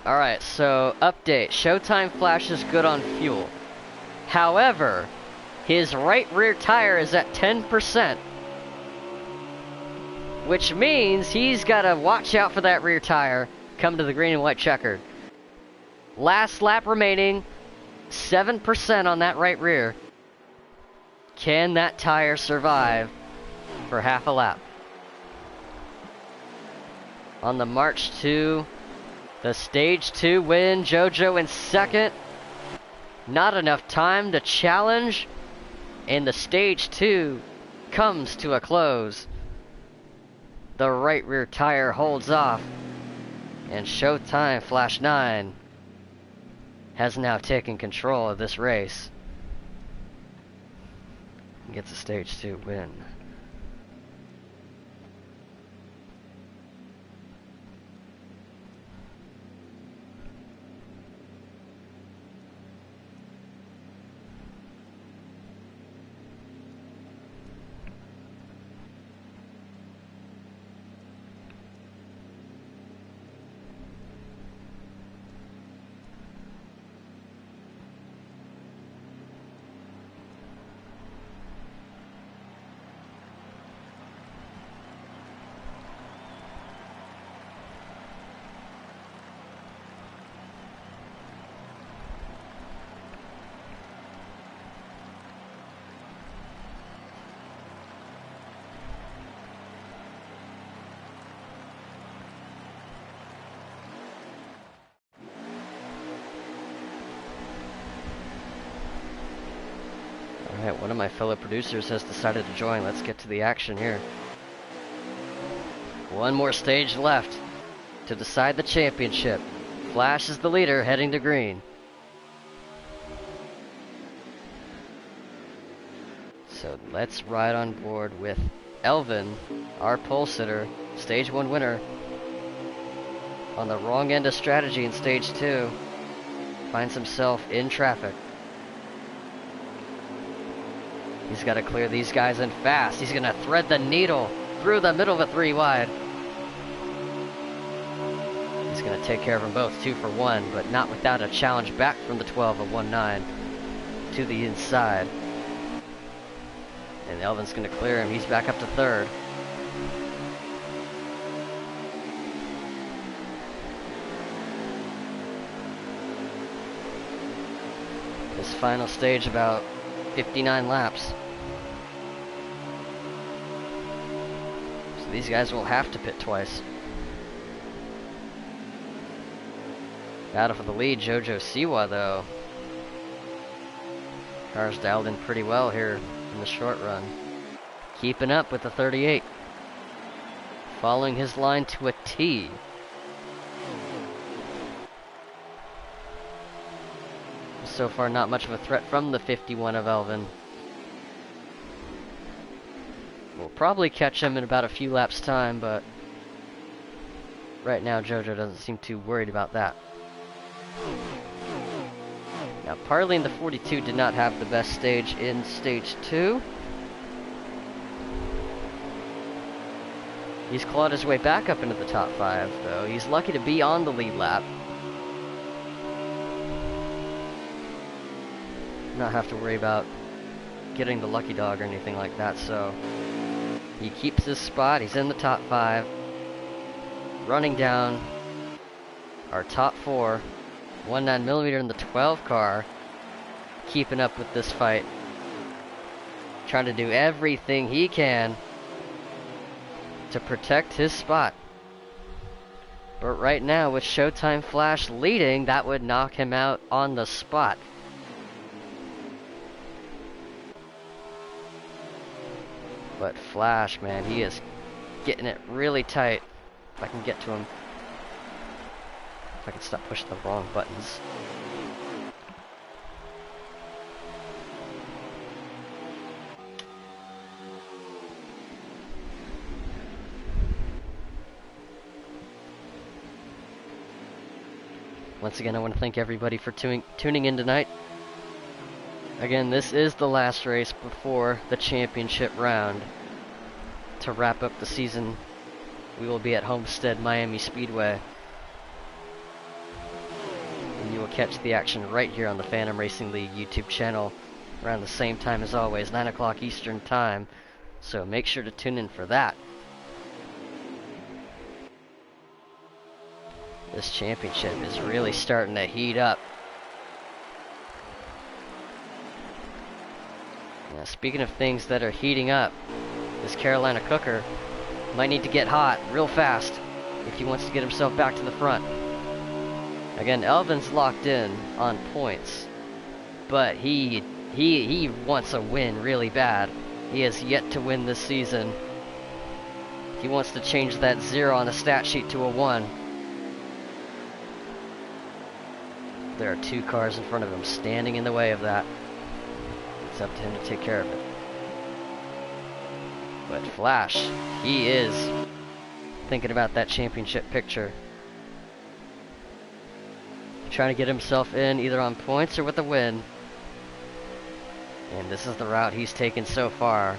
Alright, so update. Showtime Flash is good on fuel. However, his right rear tire is at 10%. Which means he's got to watch out for that rear tire come to the green and white checkered. Last lap remaining, 7% on that right rear. Can that tire survive for half a lap? On the march to the stage 2 win, JoJo in 2nd. Not enough time to challenge, and the stage 2 comes to a close. The right rear tire holds off, and Showtime Flash 9 has now taken control of this race. Gets a stage 2 win. Alright, one of my fellow producers has decided to join. Let's get to the action here. One more stage left to decide the championship. Flash is the leader, heading to green. So let's ride on board with Elvin, our pole sitter, stage 1 winner. On the wrong end of strategy in stage 2. Finds himself in traffic. He's got to clear these guys in fast. He's going to thread the needle through the middle of a 3 wide. He's going to take care of them both, 2 for 1, but not without a challenge back from the 12 of 1-9 to the inside. And Elvin's going to clear him. He's back up to 3rd. This final stage, about 59 laps. So these guys will have to pit twice. Battle for the lead, Jojo Siwa though. Car's dialed in pretty well here in the short run. Keeping up with the 38. Following his line to a T. So far, not much of a threat from the 51 of Elvin. We'll probably catch him in about a few laps' time, but right now Jojo doesn't seem too worried about that. Now, Parley in the 42 did not have the best stage in stage 2. He's clawed his way back up into the top 5, though. He's lucky to be on the lead lap. Not have to worry about getting the lucky dog or anything like that, so he keeps his spot. He's in the top 5, running down our top 4. 19mm in the 12 car, keeping up with this fight, trying to do everything he can to protect his spot. But right now, with Showtime Flash leading, that would knock him out on the spot. But Flash, man, he is getting it really tight. If I can get to him. If I can stop pushing the wrong buttons. Once again, I want to thank everybody for tuning in tonight. Again, this is the last race before the championship round. To wrap up the season, we will be at Homestead Miami Speedway. And you will catch the action right here on the Phantom Racing League YouTube channel around the same time as always, 9 o'clock Eastern Time. So make sure to tune in for that. This championship is really starting to heat up. Now, speaking of things that are heating up, this Carolina Cooker might need to get hot real fast if he wants to get himself back to the front. Again, Elvin's locked in on points, but he wants a win really bad. He has yet to win this season. He wants to change that 0 on the stat sheet to a 1. There are 2 cars in front of him standing in the way of that. It's up to him to take care of it. But Flash, he is thinking about that championship picture. Trying to get himself in either on points or with a win. And this is the route he's taken so far.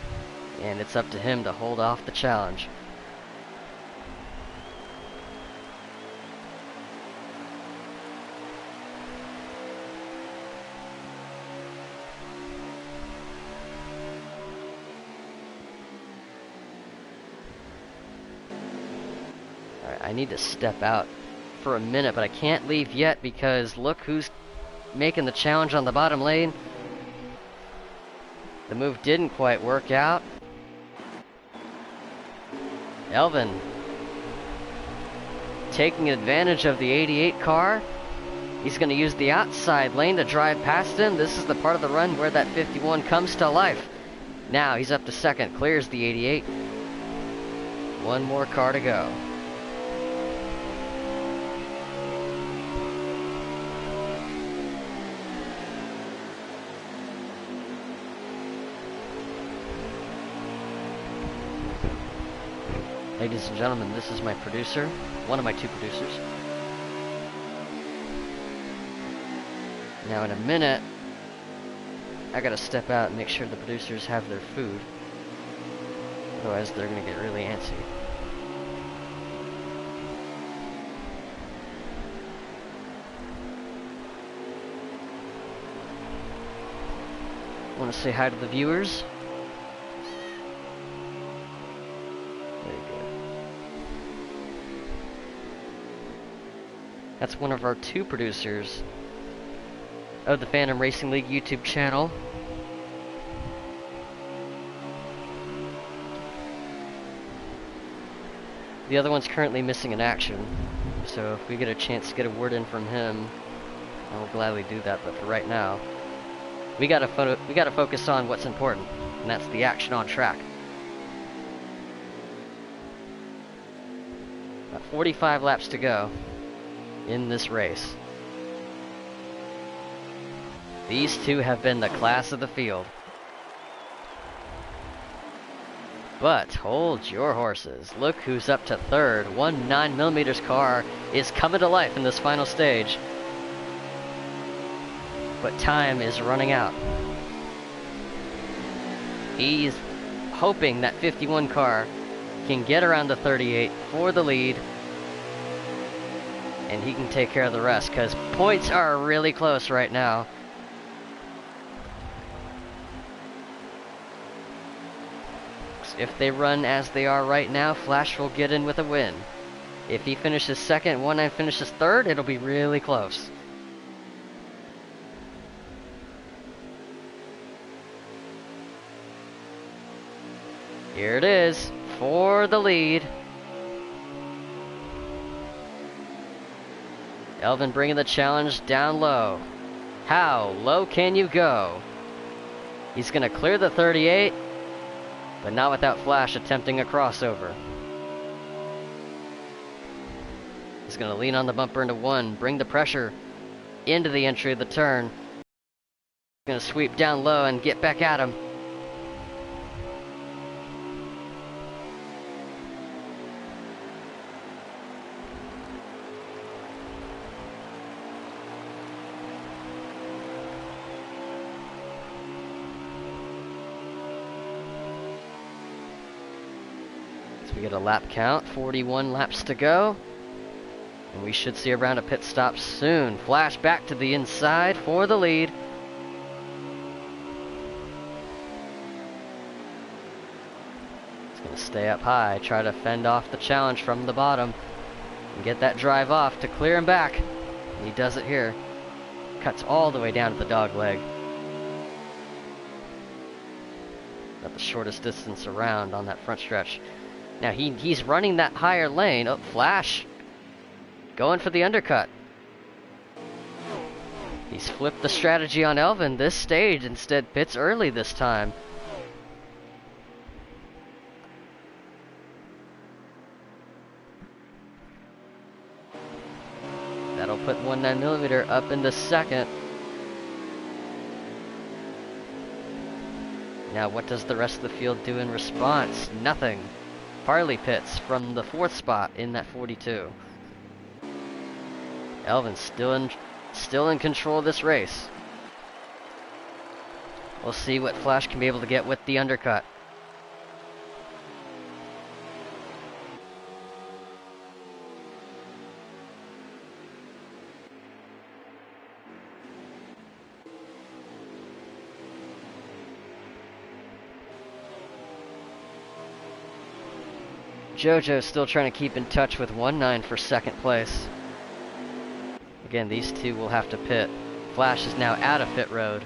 And it's up to him to hold off the challenge. I need to step out for a minute, but I can't leave yet because look who's making the challenge on the bottom lane. The move didn't quite work out. Elvin taking advantage of the 88 car He's going to use the outside lane to drive past him. This is the part of the run where that 51 comes to life. Now he's up to second, clears the 88. One more car to go. Ladies and gentlemen, this is my producer, one of my two producers. Now in a minute, I gotta step out and make sure the producers have their food. Otherwise they're gonna get really antsy. Want to say hi to the viewers? Very good. That's one of our two producers of the Phantom Racing League YouTube channel. The other one's currently missing in action, so if we get a chance to get a word in from him, I will gladly do that. But for right now, we gotta focus on what's important, and that's the action on track. About 45 laps to go in this race. These two have been the class of the field. But hold your horses. Look who's up to third. One 9mm car is coming to life in this final stage. But time is running out. He's hoping that 51 car can get around the 38 for the lead. And he can take care of the rest, because points are really close right now. If they run as they are right now, Flash will get in with a win. If he finishes second, 19 finishes third, it'll be really close. Here it is, for the lead. Elvin bringing the challenge down low. How low can you go? He's gonna clear the 38. But not without Flash attempting a crossover. He's going to lean on the bumper into one, bring the pressure into the entry of the turn. Going to sweep down low and get back at him. We get a lap count, 41 laps to go. And we should see a round of pit stops soon. Flash back to the inside for the lead. He's going to stay up high, try to fend off the challenge from the bottom. And get that drive off to clear him back. And he does it here. Cuts all the way down to the dog leg. Got the shortest distance around on that front stretch. Now he's running that higher lane. Oh, Flash going for the undercut. He's flipped the strategy on Elvin this stage, instead pits early this time. That'll put 19mm up into second. Now what does the rest of the field do in response? Nothing. Farley pits from the 4th spot in that 42. Elvin's still in control of this race. We'll see what Flash can be able to get with the undercut. JoJo's still trying to keep in touch with 19 for second place. Again, these two will have to pit. Flash is now out of pit road.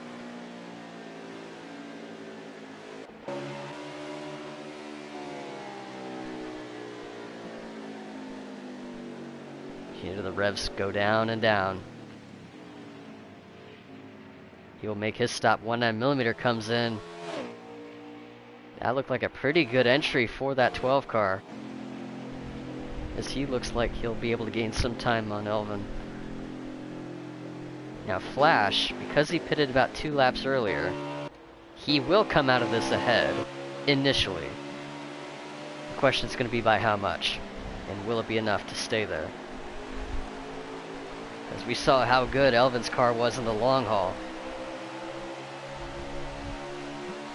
Here the revs go down and down. He'll make his stop. 19mm comes in. That looked like a pretty good entry for that 12 car, as he looks like he'll be able to gain some time on Elvin. Now Flash, because he pitted about 2 laps earlier, he will come out of this ahead, initially. The question's going to be by how much, and will it be enough to stay there? As we saw how good Elvin's car was in the long haul.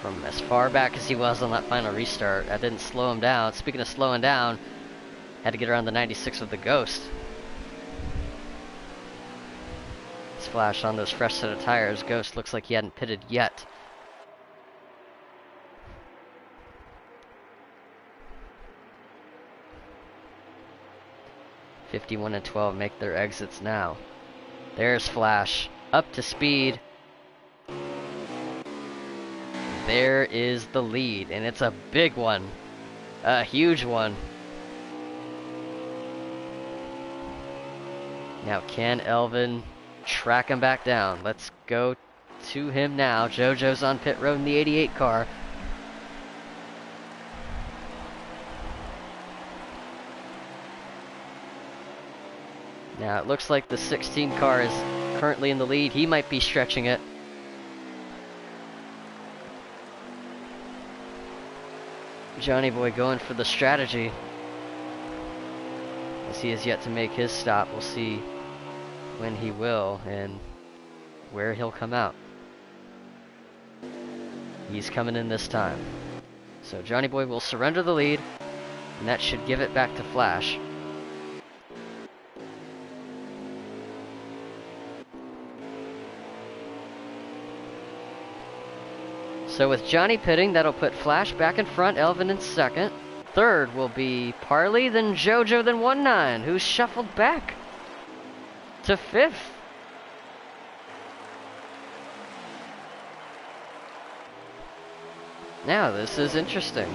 From as far back as he was on that final restart, that didn't slow him down. Speaking of slowing down, had to get around the 96 with the Ghost. Flash on those fresh set of tires. Ghost looks like he hadn't pitted yet. '51 and 12 make their exits now. There's Flash, up to speed. There is the lead, and it's a big one. A huge one. Now can Elvin track him back down? Let's go to him now. JoJo's on pit road in the 88 car. Now it looks like the 16 car is currently in the lead. He might be stretching it. Johnny Boy going for the strategy, as he has yet to make his stop. We'll see when he will and where he'll come out. He's coming in this time. So Johnny Boy will surrender the lead, and that should give it back to Flash. So with Johnny pitting, that'll put Flash back in front, Elvin in second. Third will be Parley, then JoJo, then 19, who's shuffled back to fifth. Now this is interesting.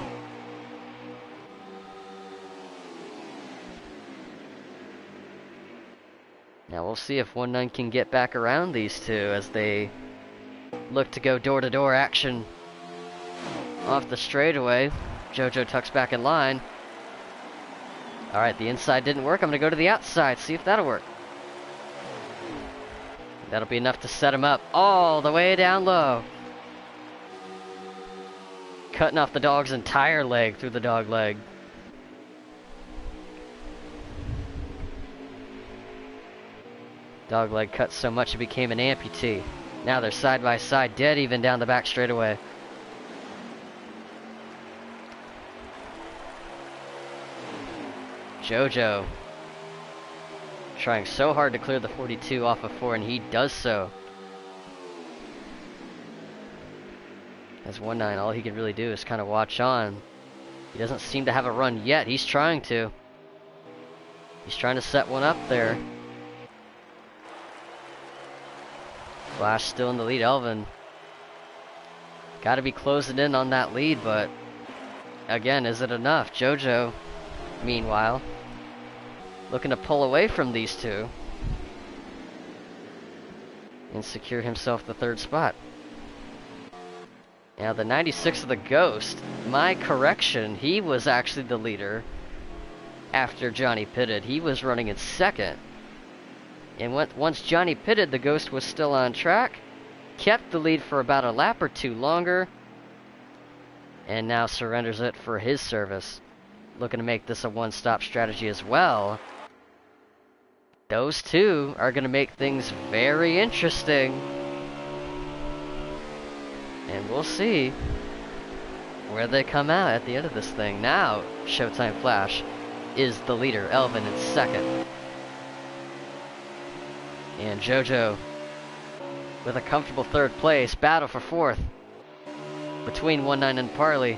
Now we'll see if 19 can get back around these two as they look to go door-to-door action off the straightaway. JoJo tucks back in line. Alright, the inside didn't work. I'm going to go to the outside, see if that'll work. That'll be enough to set him up all the way down low. Cutting off the dog's entire leg through the dog leg. Dog leg cut so much it became an amputee. Now they're side by side, dead even down the back straightaway. JoJo trying so hard to clear the 42 off of 4, and he does so. As 19, all he can really do is kind of watch on. He doesn't seem to have a run yet. He's trying to. He's trying to set one up there. Flash still in the lead. Elvin got to be closing in on that lead, but again, is it enough? JoJo, meanwhile, looking to pull away from these two and secure himself the third spot. Now the 96 of the Ghost, my correction, he was actually the leader after Johnny pitted. He was running in second. And once Johnny pitted, the Ghost was still on track, kept the lead for about a lap or two longer, and now surrenders it for his service. Looking to make this a one-stop strategy as well. Those two are going to make things very interesting. And we'll see where they come out at the end of this thing. Now, Showtime Flash is the leader. Elvin in second. And JoJo with a comfortable third place. Battle for fourth between 19 and Parley.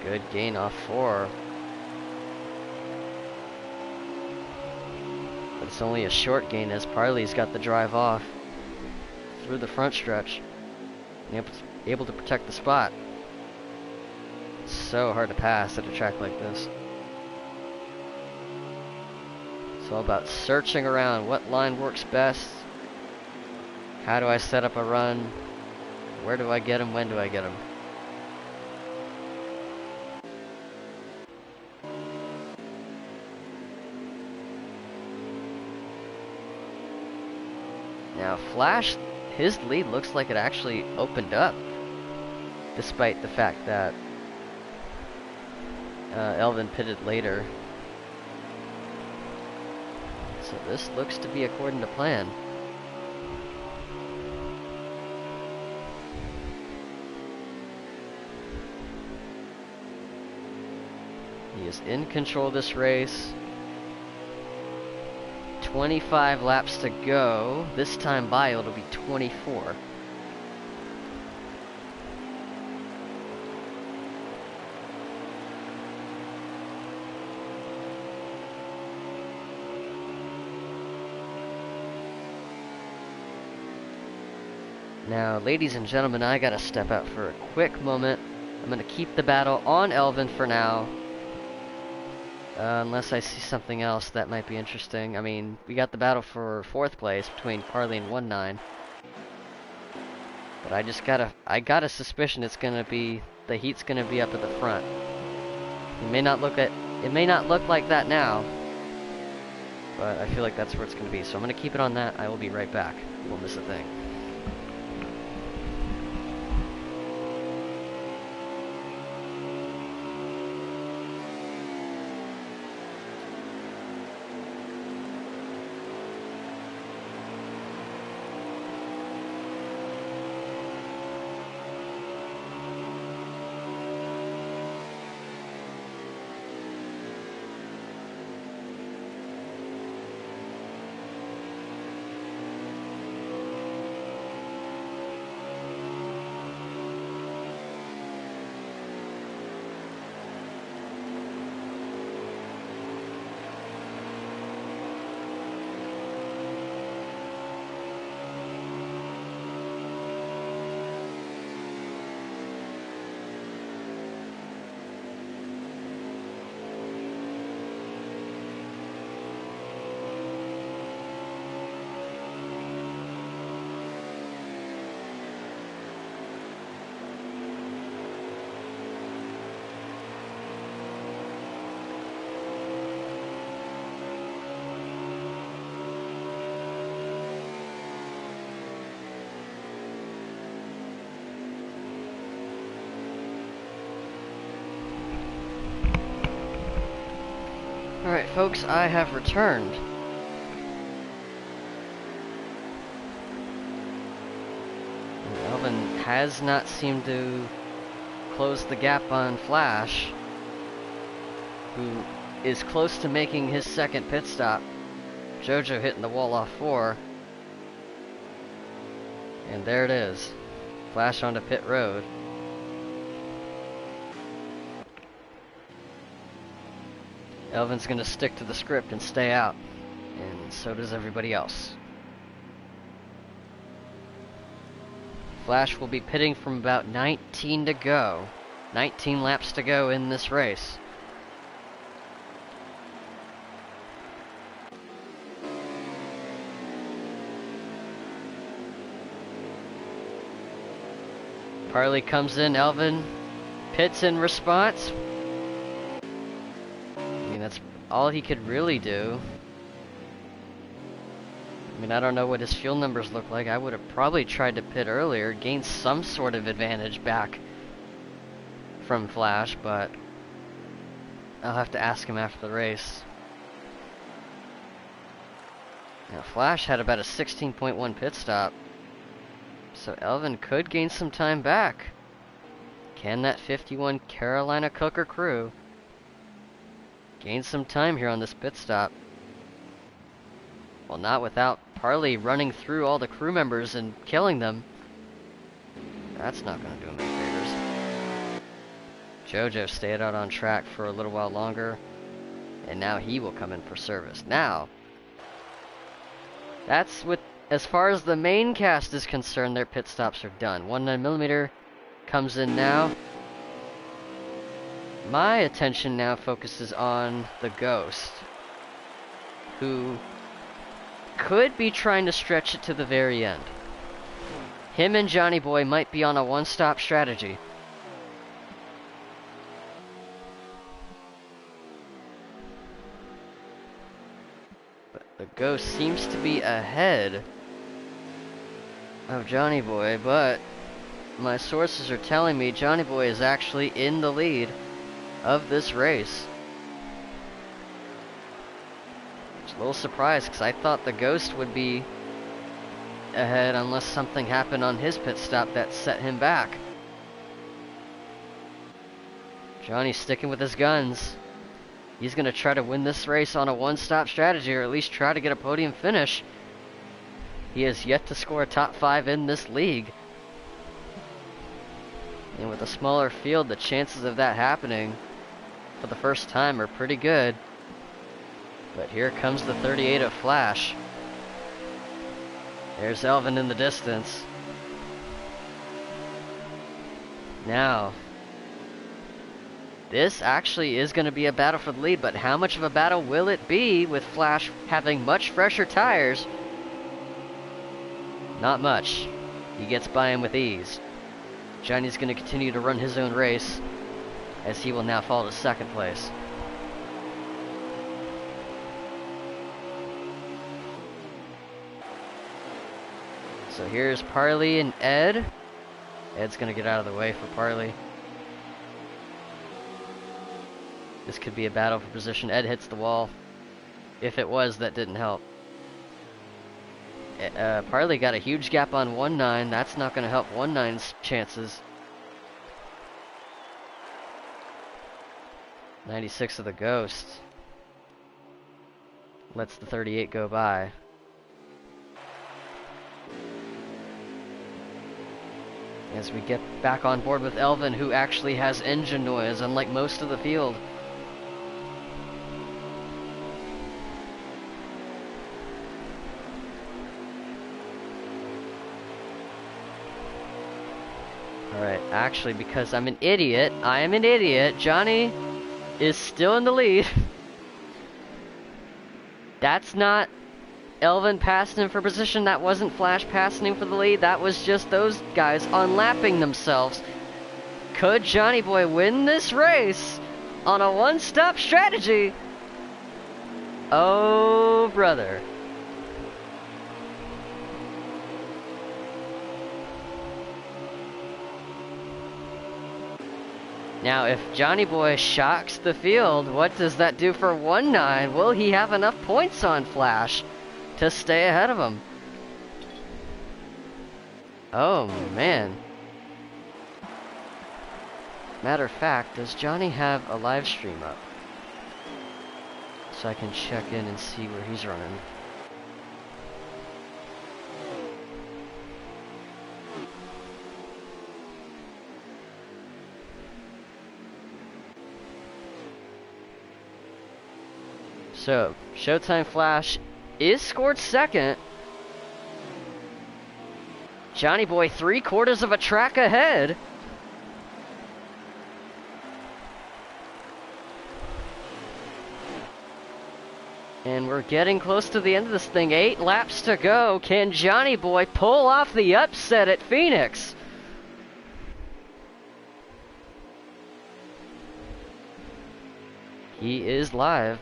Good gain off 4. But it's only a short gain as Parley's got the drive off. through the front stretch. And able to protect the spot. It's so hard to pass at a track like this. It's all about searching around what line works best. How do I set up a run? Where do I get them? When do I get them? Now Flash, his lead looks like it actually opened up, despite the fact that Elvin pitted later. So this looks to be according to plan. He is in control of this race. 25 laps to go. This time by it'll be 24. Now, ladies and gentlemen, I gotta step out for a quick moment. I'm gonna keep the battle on Elvin for now. Unless I see something else that might be interesting. I mean, we got the battle for 4th place between Parley and 1-9. But I got a suspicion it's gonna be, the heat's gonna be up at the front. It may not look like that now, but I feel like that's where it's gonna be. So I'm gonna keep it on that. I will be right back. You won't miss a thing. Alright folks, I have returned. Elvin has not seemed to close the gap on Flash, who is close to making his 2nd pit stop. Jojo hitting the wall off 4. And there it is. Flash onto pit road. Elvin's gonna stick to the script and stay out, and so does everybody else. Flash will be pitting from about 19 to go. 19 laps to go in this race. Parley comes in, Elvin pits in response. That's all he could really do. I mean, I don't know what his fuel numbers look like. I would have probably tried to pit earlier, gain some sort of advantage back from Flash, but I'll have to ask him after the race. Now, Flash had about a 16.1 pit stop, so Elvin could gain some time back. Can that 51 Carolina Cooker crew gain some time here on this pit stop? Well, not without Parley running through all the crew members and killing them. That's not going to do him any favors. Jojo stayed out on track for a little while longer, and now he will come in for service. Now, that's with as far as the main cast is concerned, their pit stops are done. 19mm comes in now. My attention now focuses on the Ghost, who could be trying to stretch it to the very end. Him and Johnny Boy might be on a one-stop strategy. But the Ghost seems to be ahead of Johnny Boy, but my sources are telling me Johnny Boy is actually in the lead of this race. Just a little surprised because I thought the Ghost would be ahead unless something happened on his pit stop that set him back. Johnny's sticking with his guns. He's going to try to win this race on a one-stop strategy, or at least try to get a podium finish. He has yet to score a top 5 in this league. And with a smaller field, the chances of that happening for the first time are pretty good. But here comes the 38 of Flash. There's Elvin in the distance. Now, this actually is going to be a battle for the lead, but how much of a battle will it be with Flash having much fresher tires? Not much. He gets by him with ease. Johnny's going to continue to run his own race, as he will now fall to second place. So here's Parley and Ed. Ed's going to get out of the way for Parley. This could be a battle for position. Ed hits the wall. If it was, that didn't help. Parley got a huge gap on 19. That's not going to help 19's chances. 96 of the Ghost lets the 38 go by. As we get back on board with Elvin, who actually has engine noise, unlike most of the field. Alright, actually, because I'm an idiot, I am an idiot, Johnny is still in the lead. That's not Elvin passing him for position, that wasn't Flash passing him for the lead, that was just those guys unlapping themselves. Could Johnny Boy win this race on a one-stop strategy? Oh, brother. Now, if Johnny Boy shocks the field, what does that do for 19? Will he have enough points on Flash to stay ahead of him? Oh, man. Matter of fact, does Johnny have a live stream up? So I can check in and see where he's running. So, Showtime Flash is scored second. Johnny Boy 3/4 of a track ahead. And we're getting close to the end of this thing. 8 laps to go. Can Johnny Boy pull off the upset at Phoenix? He is live.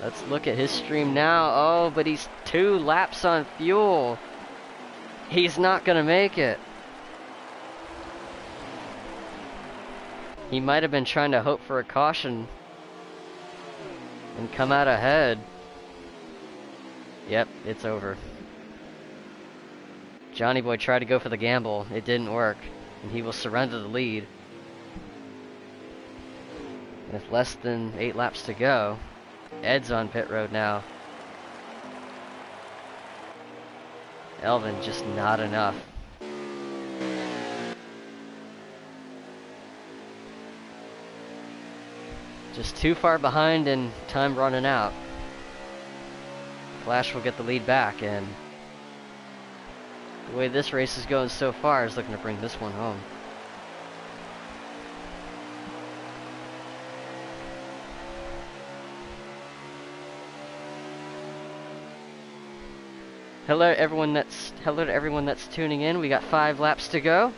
Let's look at his stream now. Oh, but he's 2 laps on fuel. He's not gonna make it. He might have been trying to hope for a caution and come out ahead. Yep, it's over. Johnny Boy tried to go for the gamble. It didn't work, and he will surrender the lead. With less than 8 laps to go, Ed's on pit road now. Elvin just not enough. Just too far behind and time running out. Flash will get the lead back, and The way this race is going so far is looking to bring this one home. Hello to everyone that's tuning in. We got 5 laps to go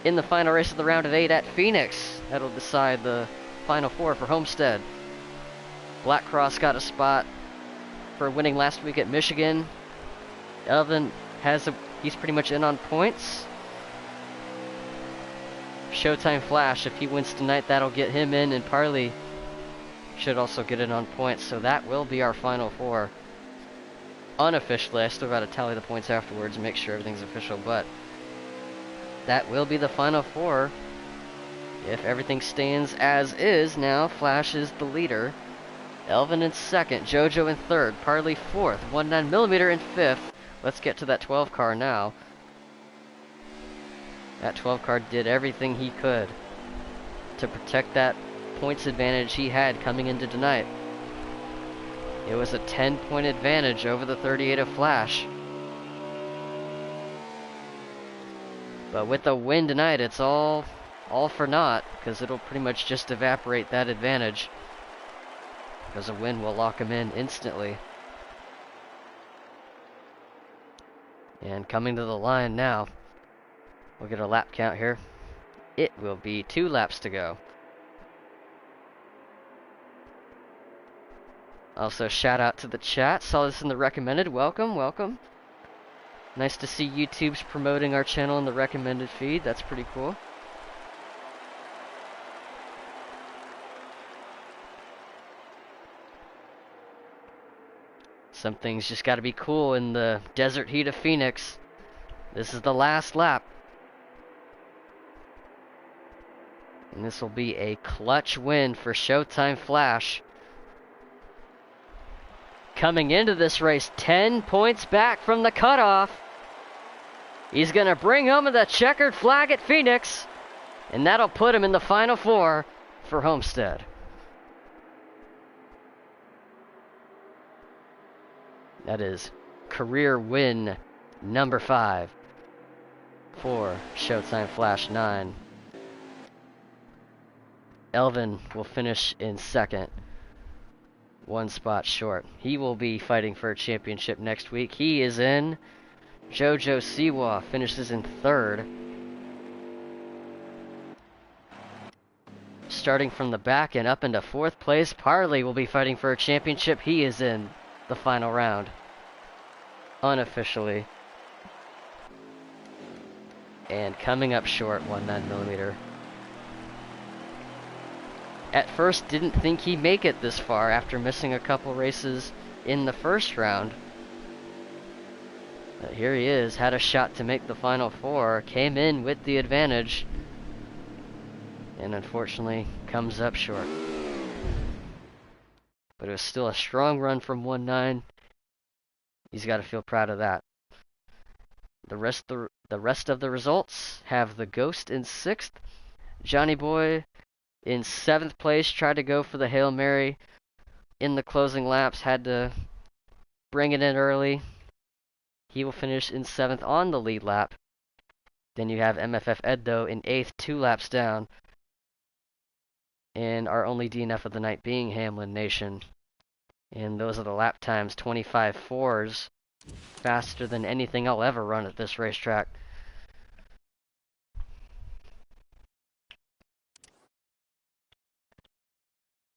in the final race of the round of 8 at Phoenix. That'll decide the final 4 for Homestead. Black Cross got a spot for winning last week at Michigan. Elvin he's pretty much in on points. Showtime Flash, if he wins tonight, that'll get him in, and Parley should also get in on points. So that will be our final 4. Unofficially, I still gotta tally the points afterwards and make sure everything's official, but that will be the final 4. If everything stands as is now, Flash is the leader. Elvin in 2nd, JoJo in 3rd, Parley 4th, 19mm in 5th. Let's get to that 12 car now. That 12 car did everything he could to protect that points advantage he had coming into tonight. It was a 10-point advantage over the 38 of Flash. But with the win tonight, it's all for naught, because it'll pretty much just evaporate that advantage. Because a win will lock him in instantly. And coming to the line now, we'll get a lap count here. It will be 2 laps to go. Also, shout out to the chat. Saw this in the recommended. Welcome, welcome. Nice to see YouTube's promoting our channel in the recommended feed. That's pretty cool. Some things just gotta be cool in the desert heat of Phoenix. This is the last lap. And this will be a clutch win for Showtime Flash. Coming into this race, 10 points back from the cutoff. He's going to bring home the checkered flag at Phoenix, and that'll put him in the final 4 for Homestead. That is career win number 5 for Showtime Flash 9. Elvin will finish in 2nd. 1 spot short. He will be fighting for a championship next week. He is in. JoJo Siwa finishes in 3rd. Starting from the back and up into 4th place, Parley will be fighting for a championship. He is in the final round. Unofficially. And coming up short, 19mm. At first, didn't think he'd make it this far after missing a couple races in the first round. But here he is, had a shot to make the final 4, came in with the advantage, and unfortunately comes up short. But it was still a strong run from 19. He's got to feel proud of that. The rest of the results have the Ghost in 6th, Johnny Boy in 7th place, tried to go for the Hail Mary in the closing laps, had to bring it in early. He will finish in 7th on the lead lap. Then you have MFF Ed, though, in 8th, 2 laps down. And our only DNF of the night being Hamlin Nation. And those are the lap times, 25.4s. Faster than anything I'll ever run at this racetrack.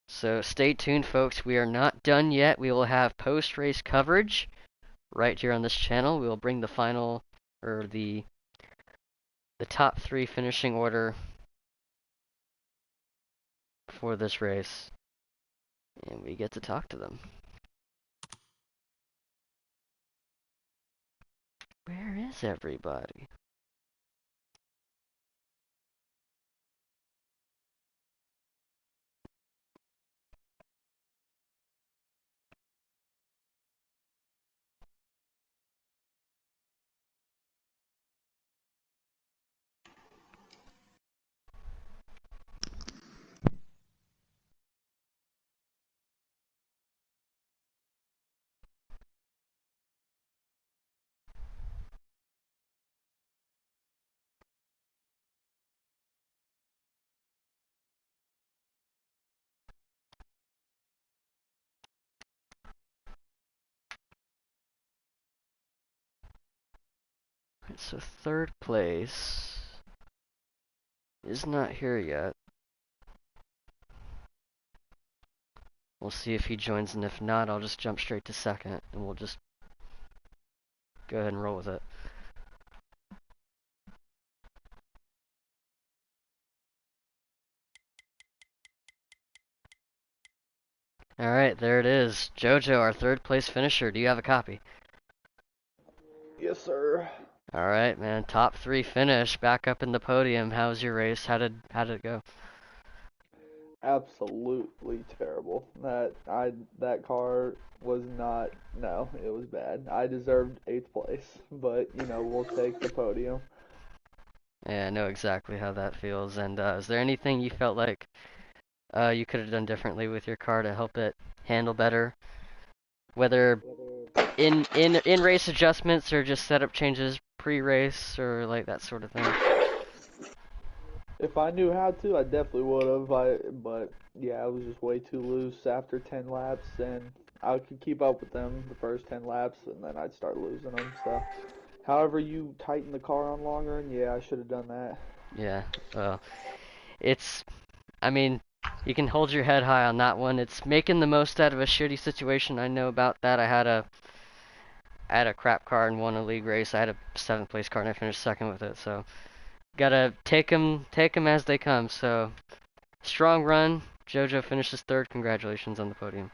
So stay tuned, folks. We are not done yet. We will have post-race coverage right here on this channel. We will bring the final, or the top 3 finishing order for this race. And we get to talk to them. Where is everybody? so third place is not here yet. We'll see if he joins, and if not, I'll just jump straight to second, and we'll just go ahead and roll with it. Alright, there it is. JoJo, our third place finisher. Do you have a copy? Yes, sir. Alright, man. Top 3 finish. Back up in the podium. How was your race? How did it go? Absolutely terrible. That car was not. No, it was bad. I deserved 8th place, but we'll take the podium. Yeah, I know exactly how that feels. And is there anything you felt like you could have done differently with your car to help it handle better? Whether in race adjustments or just setup changes pre-race or like that sort of thing. If I knew how to, I definitely would have. But yeah, I was just way too loose after 10 laps, and I could keep up with them the first 10 laps, and then I'd start losing them. So, however you tighten the car on longer, and yeah, I should have done that. Yeah, well, I mean, you can hold your head high on that one. It's making the most out of a shitty situation. I know about that. I had a crap car and won a league race. I had a 7th place car and I finished second with it. So gotta take 'em as they come. So strong run. JoJo finishes third. Congratulations on the podium.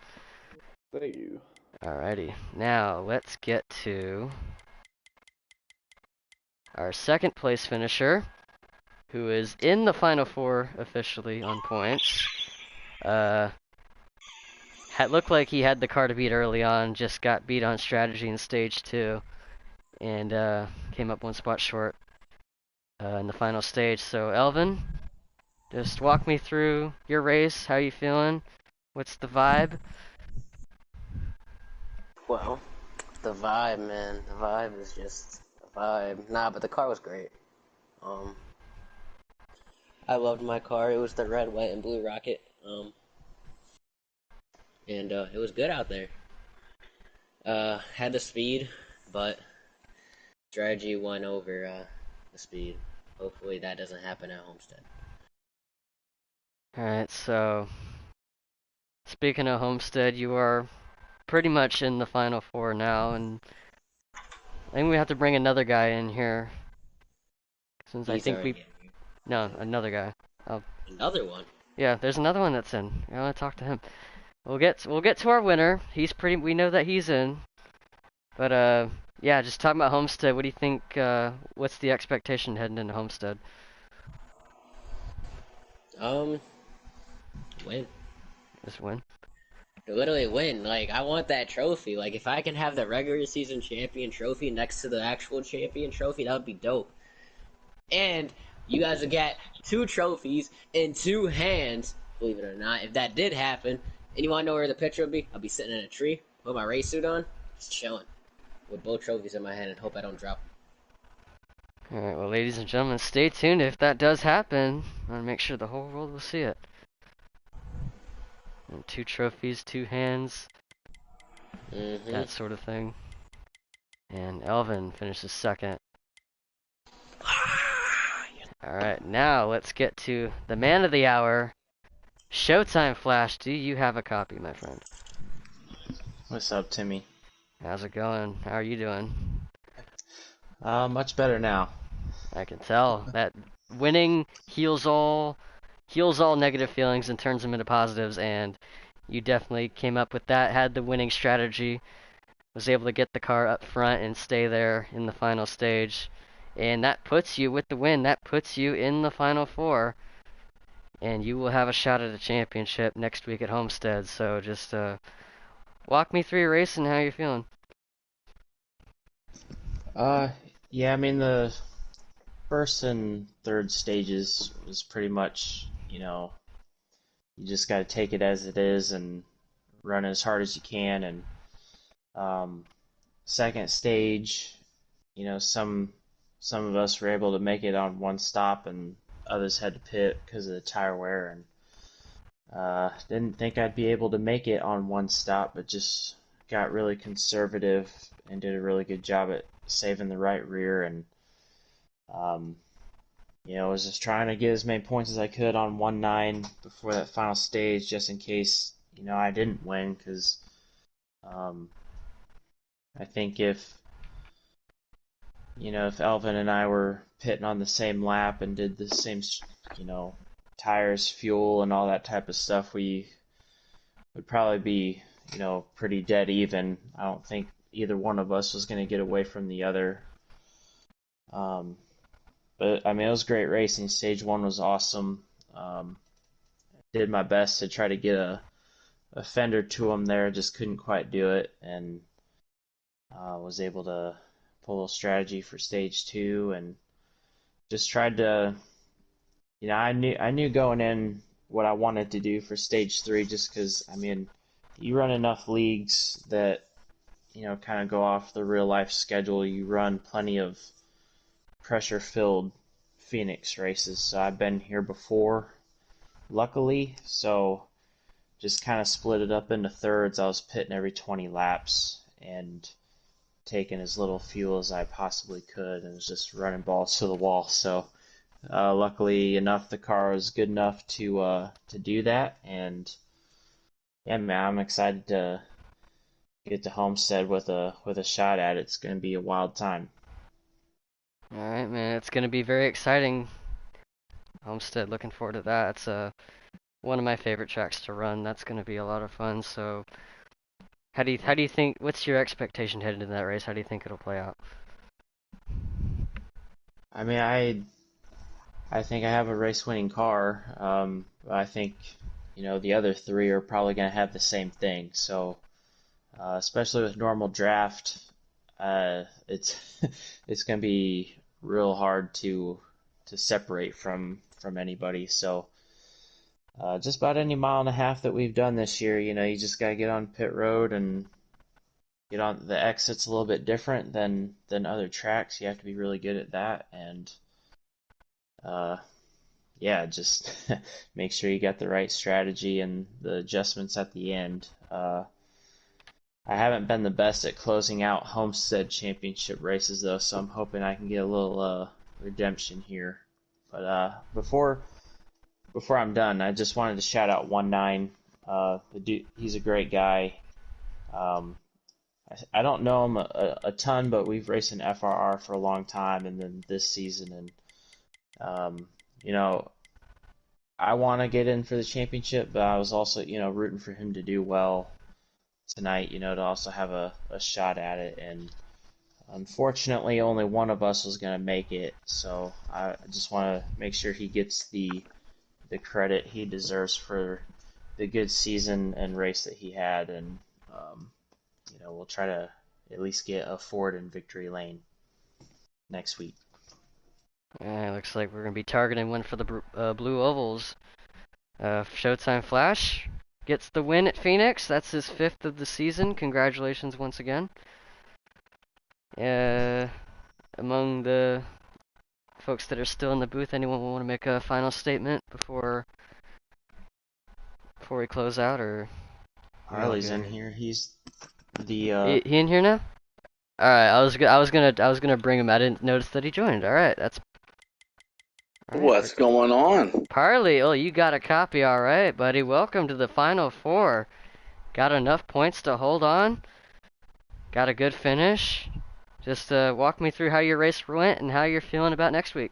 Thank you. Alrighty, now let's get to our 2nd place finisher, who is in the final 4 officially on points. Had looked like he had the car to beat early on, just got beat on strategy in stage 2, and came up 1 spot short in the final stage. So Elvin, just walk me through your race. How you feeling? What's the vibe? Well, the vibe, man. The vibe is just a vibe. Nah, but the car was great. Um, I loved my car. It was the red, white, and blue Rocket. And it was good out there. Had the speed, but strategy won over the speed. Hopefully that doesn't happen at Homestead. Alright, so speaking of Homestead, you are pretty much in the final 4 now, and I think we have to bring another guy in here. Since I He's think already in. no, another guy. Oh, Another one. yeah, there's another one that's in. I want to talk to him. We'll get to our winner. We know that he's in. But yeah, just talking about Homestead, what do you think what's the expectation heading into Homestead? Um, win. Just win. Literally win. Like, I want that trophy. Like, if I can have the regular season champion trophy next to the actual champion trophy, that would be dope. And you guys will get 2 trophies in 2 hands, believe it or not. If that did happen, and you want to know where the picture would be? I'll be sitting in a tree with my race suit on, just chilling, with both trophies in my hand and hope I don't drop. Alright, well ladies and gentlemen, stay tuned if that does happen. I want to make sure the whole world will see it. And 2 trophies, 2 hands, that sort of thing. And Elvin finishes second. Alright, now let's get to the man of the hour. Showtime Flash, do you have a copy, my friend? What's up, Timmy? How's it going? How are you doing? Much better now. I can tell that winning heals all negative feelings and turns them into positives, and you definitely came up with that, had the winning strategy, was able to get the car up front and stay there in the final stage. And that puts you with the win, that puts you in the final 4. And you will have a shot at a championship next week at Homestead. So just walk me through your race and how you're feeling. Yeah, I mean the first and third stages was pretty much, you just got to take it as it is and run as hard as you can. And second stage, some of us were able to make it on 1 stop, and others had to pit because of the tire wear. And didn't think I'd be able to make it on 1 stop, but just got really conservative and did a really good job at saving the right rear, and Um, was just trying to get as many points as I could on 1-9 before that final stage, just in case, I didn't win, because um, I think if Elvin and I were pitting on the same lap and did the same, tires, fuel, and all that type of stuff, we would probably be, pretty dead even. I don't think either one of us was going to get away from the other. But I mean, it was great racing. Stage one was awesome. Did my best to try to get a fender to him there, just couldn't quite do it, and was able to pull a little strategy for stage two, and just tried to, I knew going in what I wanted to do for stage three, just because, I mean, you run enough leagues that, kind of go off the real life schedule. You run plenty of pressure filled Phoenix races. So I've been here before, luckily. So just kind of split it up into thirds. I was pitting every 20 laps and taking as little fuel as I possibly could, and was just running balls to the wall. So luckily enough, the car was good enough to do that. And yeah, man, I'm excited to get to Homestead with a shot at it. It's going to be a wild time. All right, man. It's gonna be very exciting. Homestead, looking forward to that. It's one of my favorite tracks to run. That's gonna be a lot of fun. So, how do you think? What's your expectation heading into that race? How do you think it'll play out? I mean, I think I have a race-winning car. I think the other three are probably going to have the same thing. So, especially with normal draft, it's it's going to be real hard to separate from anybody. So, just about any mile and a half that we've done this year, you just got to get on pit road and get on the exit's a little bit different than other tracks. You have to be really good at that, and yeah, just make sure you got the right strategy and the adjustments at the end. I haven't been the best at closing out Homestead Championship races though, so I'm hoping I can get a little redemption here. But before I'm done, I just wanted to shout out 1-9. The dude, he's a great guy. I don't know him a ton, but we've raced in FRR for a long time, and then this season, and I want to get in for the championship, but I was also, rooting for him to do well tonight, to also have a shot at it. And unfortunately, only one of us was going to make it, so I just want to make sure he gets the credit he deserves for the good season and race that he had, and we'll try to at least get a Ford in victory lane next week. Looks like we're gonna be targeting one for the Blue Ovals. Showtime Flash gets the win at Phoenix. That's his 5th of the season. Congratulations once again. Among the folks that are still in the booth, anyone want to make a final statement before we close out, or? Harley's in here. He's the He in here now? All right. I was gonna bring him. I didn't notice that he joined. All right. That's. All right, What's going on? Parley, oh, you got a copy, all right, buddy. Welcome to the Final Four. Got enough points to hold on? Got a good finish? Just walk me through how your race went and how you're feeling about next week.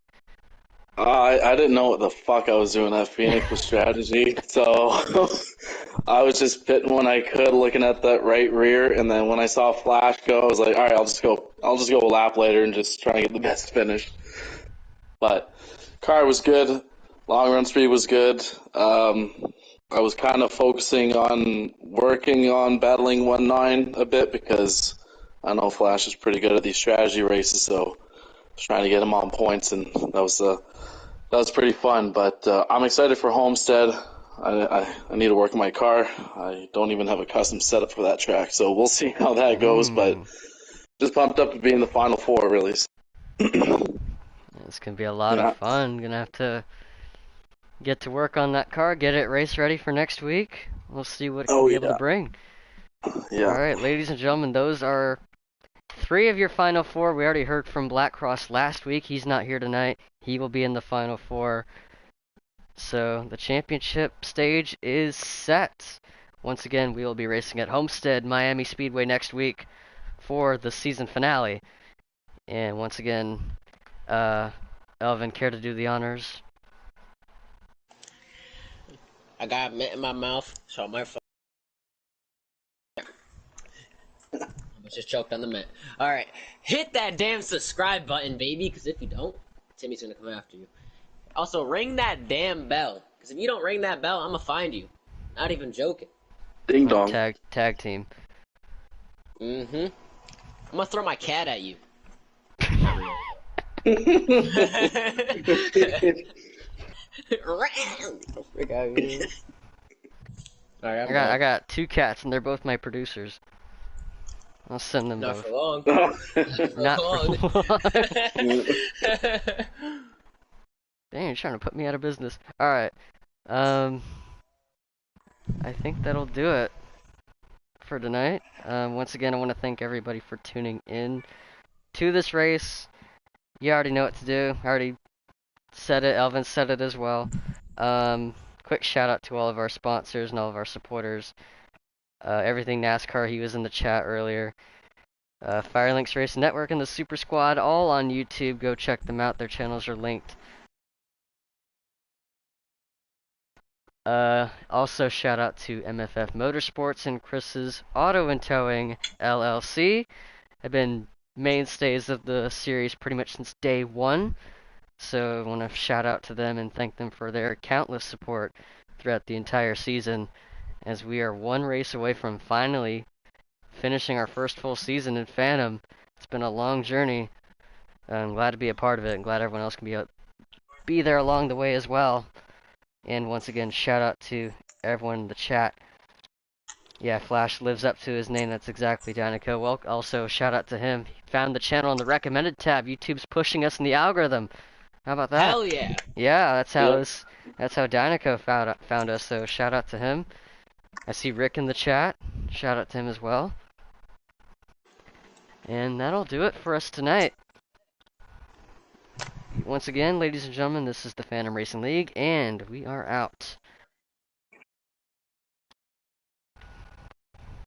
I didn't know what the fuck I was doing at Phoenix with strategy, so I was just pitting when I could, looking at that right rear, and then when I saw Flash go, I was like, all right, I'll just go a lap later and just try and get the best finish. But car was good, long run speed was good. I was kind of focusing on working on battling 1-9 a bit because I know Flash is pretty good at these strategy races, so I was trying to get him on points, and that was pretty fun. But I'm excited for Homestead. I need to work on my car. I don't even have a custom setup for that track, so we'll see how that goes. But just pumped up to be in the Final Four, really. It's gonna be a lot of fun. Gonna have to get to work on that car, get it race ready for next week. We'll see what it can be able to bring. Yeah. All right, ladies and gentlemen, those are 3 of your Final Four. We already heard from Black Cross last week. He's not here tonight. He will be in the Final Four. So the championship stage is set. Once again, we will be racing at Homestead Miami Speedway next week for the season finale. And once again, Elvin, care to do the honors? I got mint in my mouth, so I might. I just choked on the mint. All right, hit that damn subscribe button, baby. Because if you don't, Timmy's gonna come after you. Also, ring that damn bell. Because if you don't ring that bell, I'm gonna find you. Not even joking. Ding dong. Tag team. Mm-hmm. I'm gonna throw my cat at you. Frick out of here. All right, I got 2 cats, and they're both my producers. I'll send them not both. for long. Not long. for long. Dang, you're trying to put me out of business. Alright. I think that'll do it for tonight. Once again, I want to thank everybody for tuning in to this race. You already know what to do. I already said it. Elvin said it as well. Quick shout out to all of our sponsors and all of our supporters. Everything NASCAR, he was in the chat earlier. Firelinks Race Network and the Super Squad, all on YouTube. Go check them out. Their channels are linked. Also shout out to MFF Motorsports and Chris's Auto and Towing LLC. Have been mainstays of the series pretty much since day one. So I want to shout out to them and thank them for their countless support throughout the entire season, as we are one race away from finally finishing our first full season in Phantom. It's been a long journey. I'm glad to be a part of it. I'm glad everyone else can be there along the way as well. And once again, shout out to everyone in the chat. Yeah, Flash lives up to his name. That's exactly Danico. Well, also shout out to him. He found the channel on the recommended tab. YouTube's pushing us in the algorithm. How about that? Hell yeah. Yeah, that's how Danico found us. So shout out to him. I see Rick in the chat. Shout out to him as well. And that'll do it for us tonight. Once again, ladies and gentlemen, this is the Phantom Racing League, and we are out.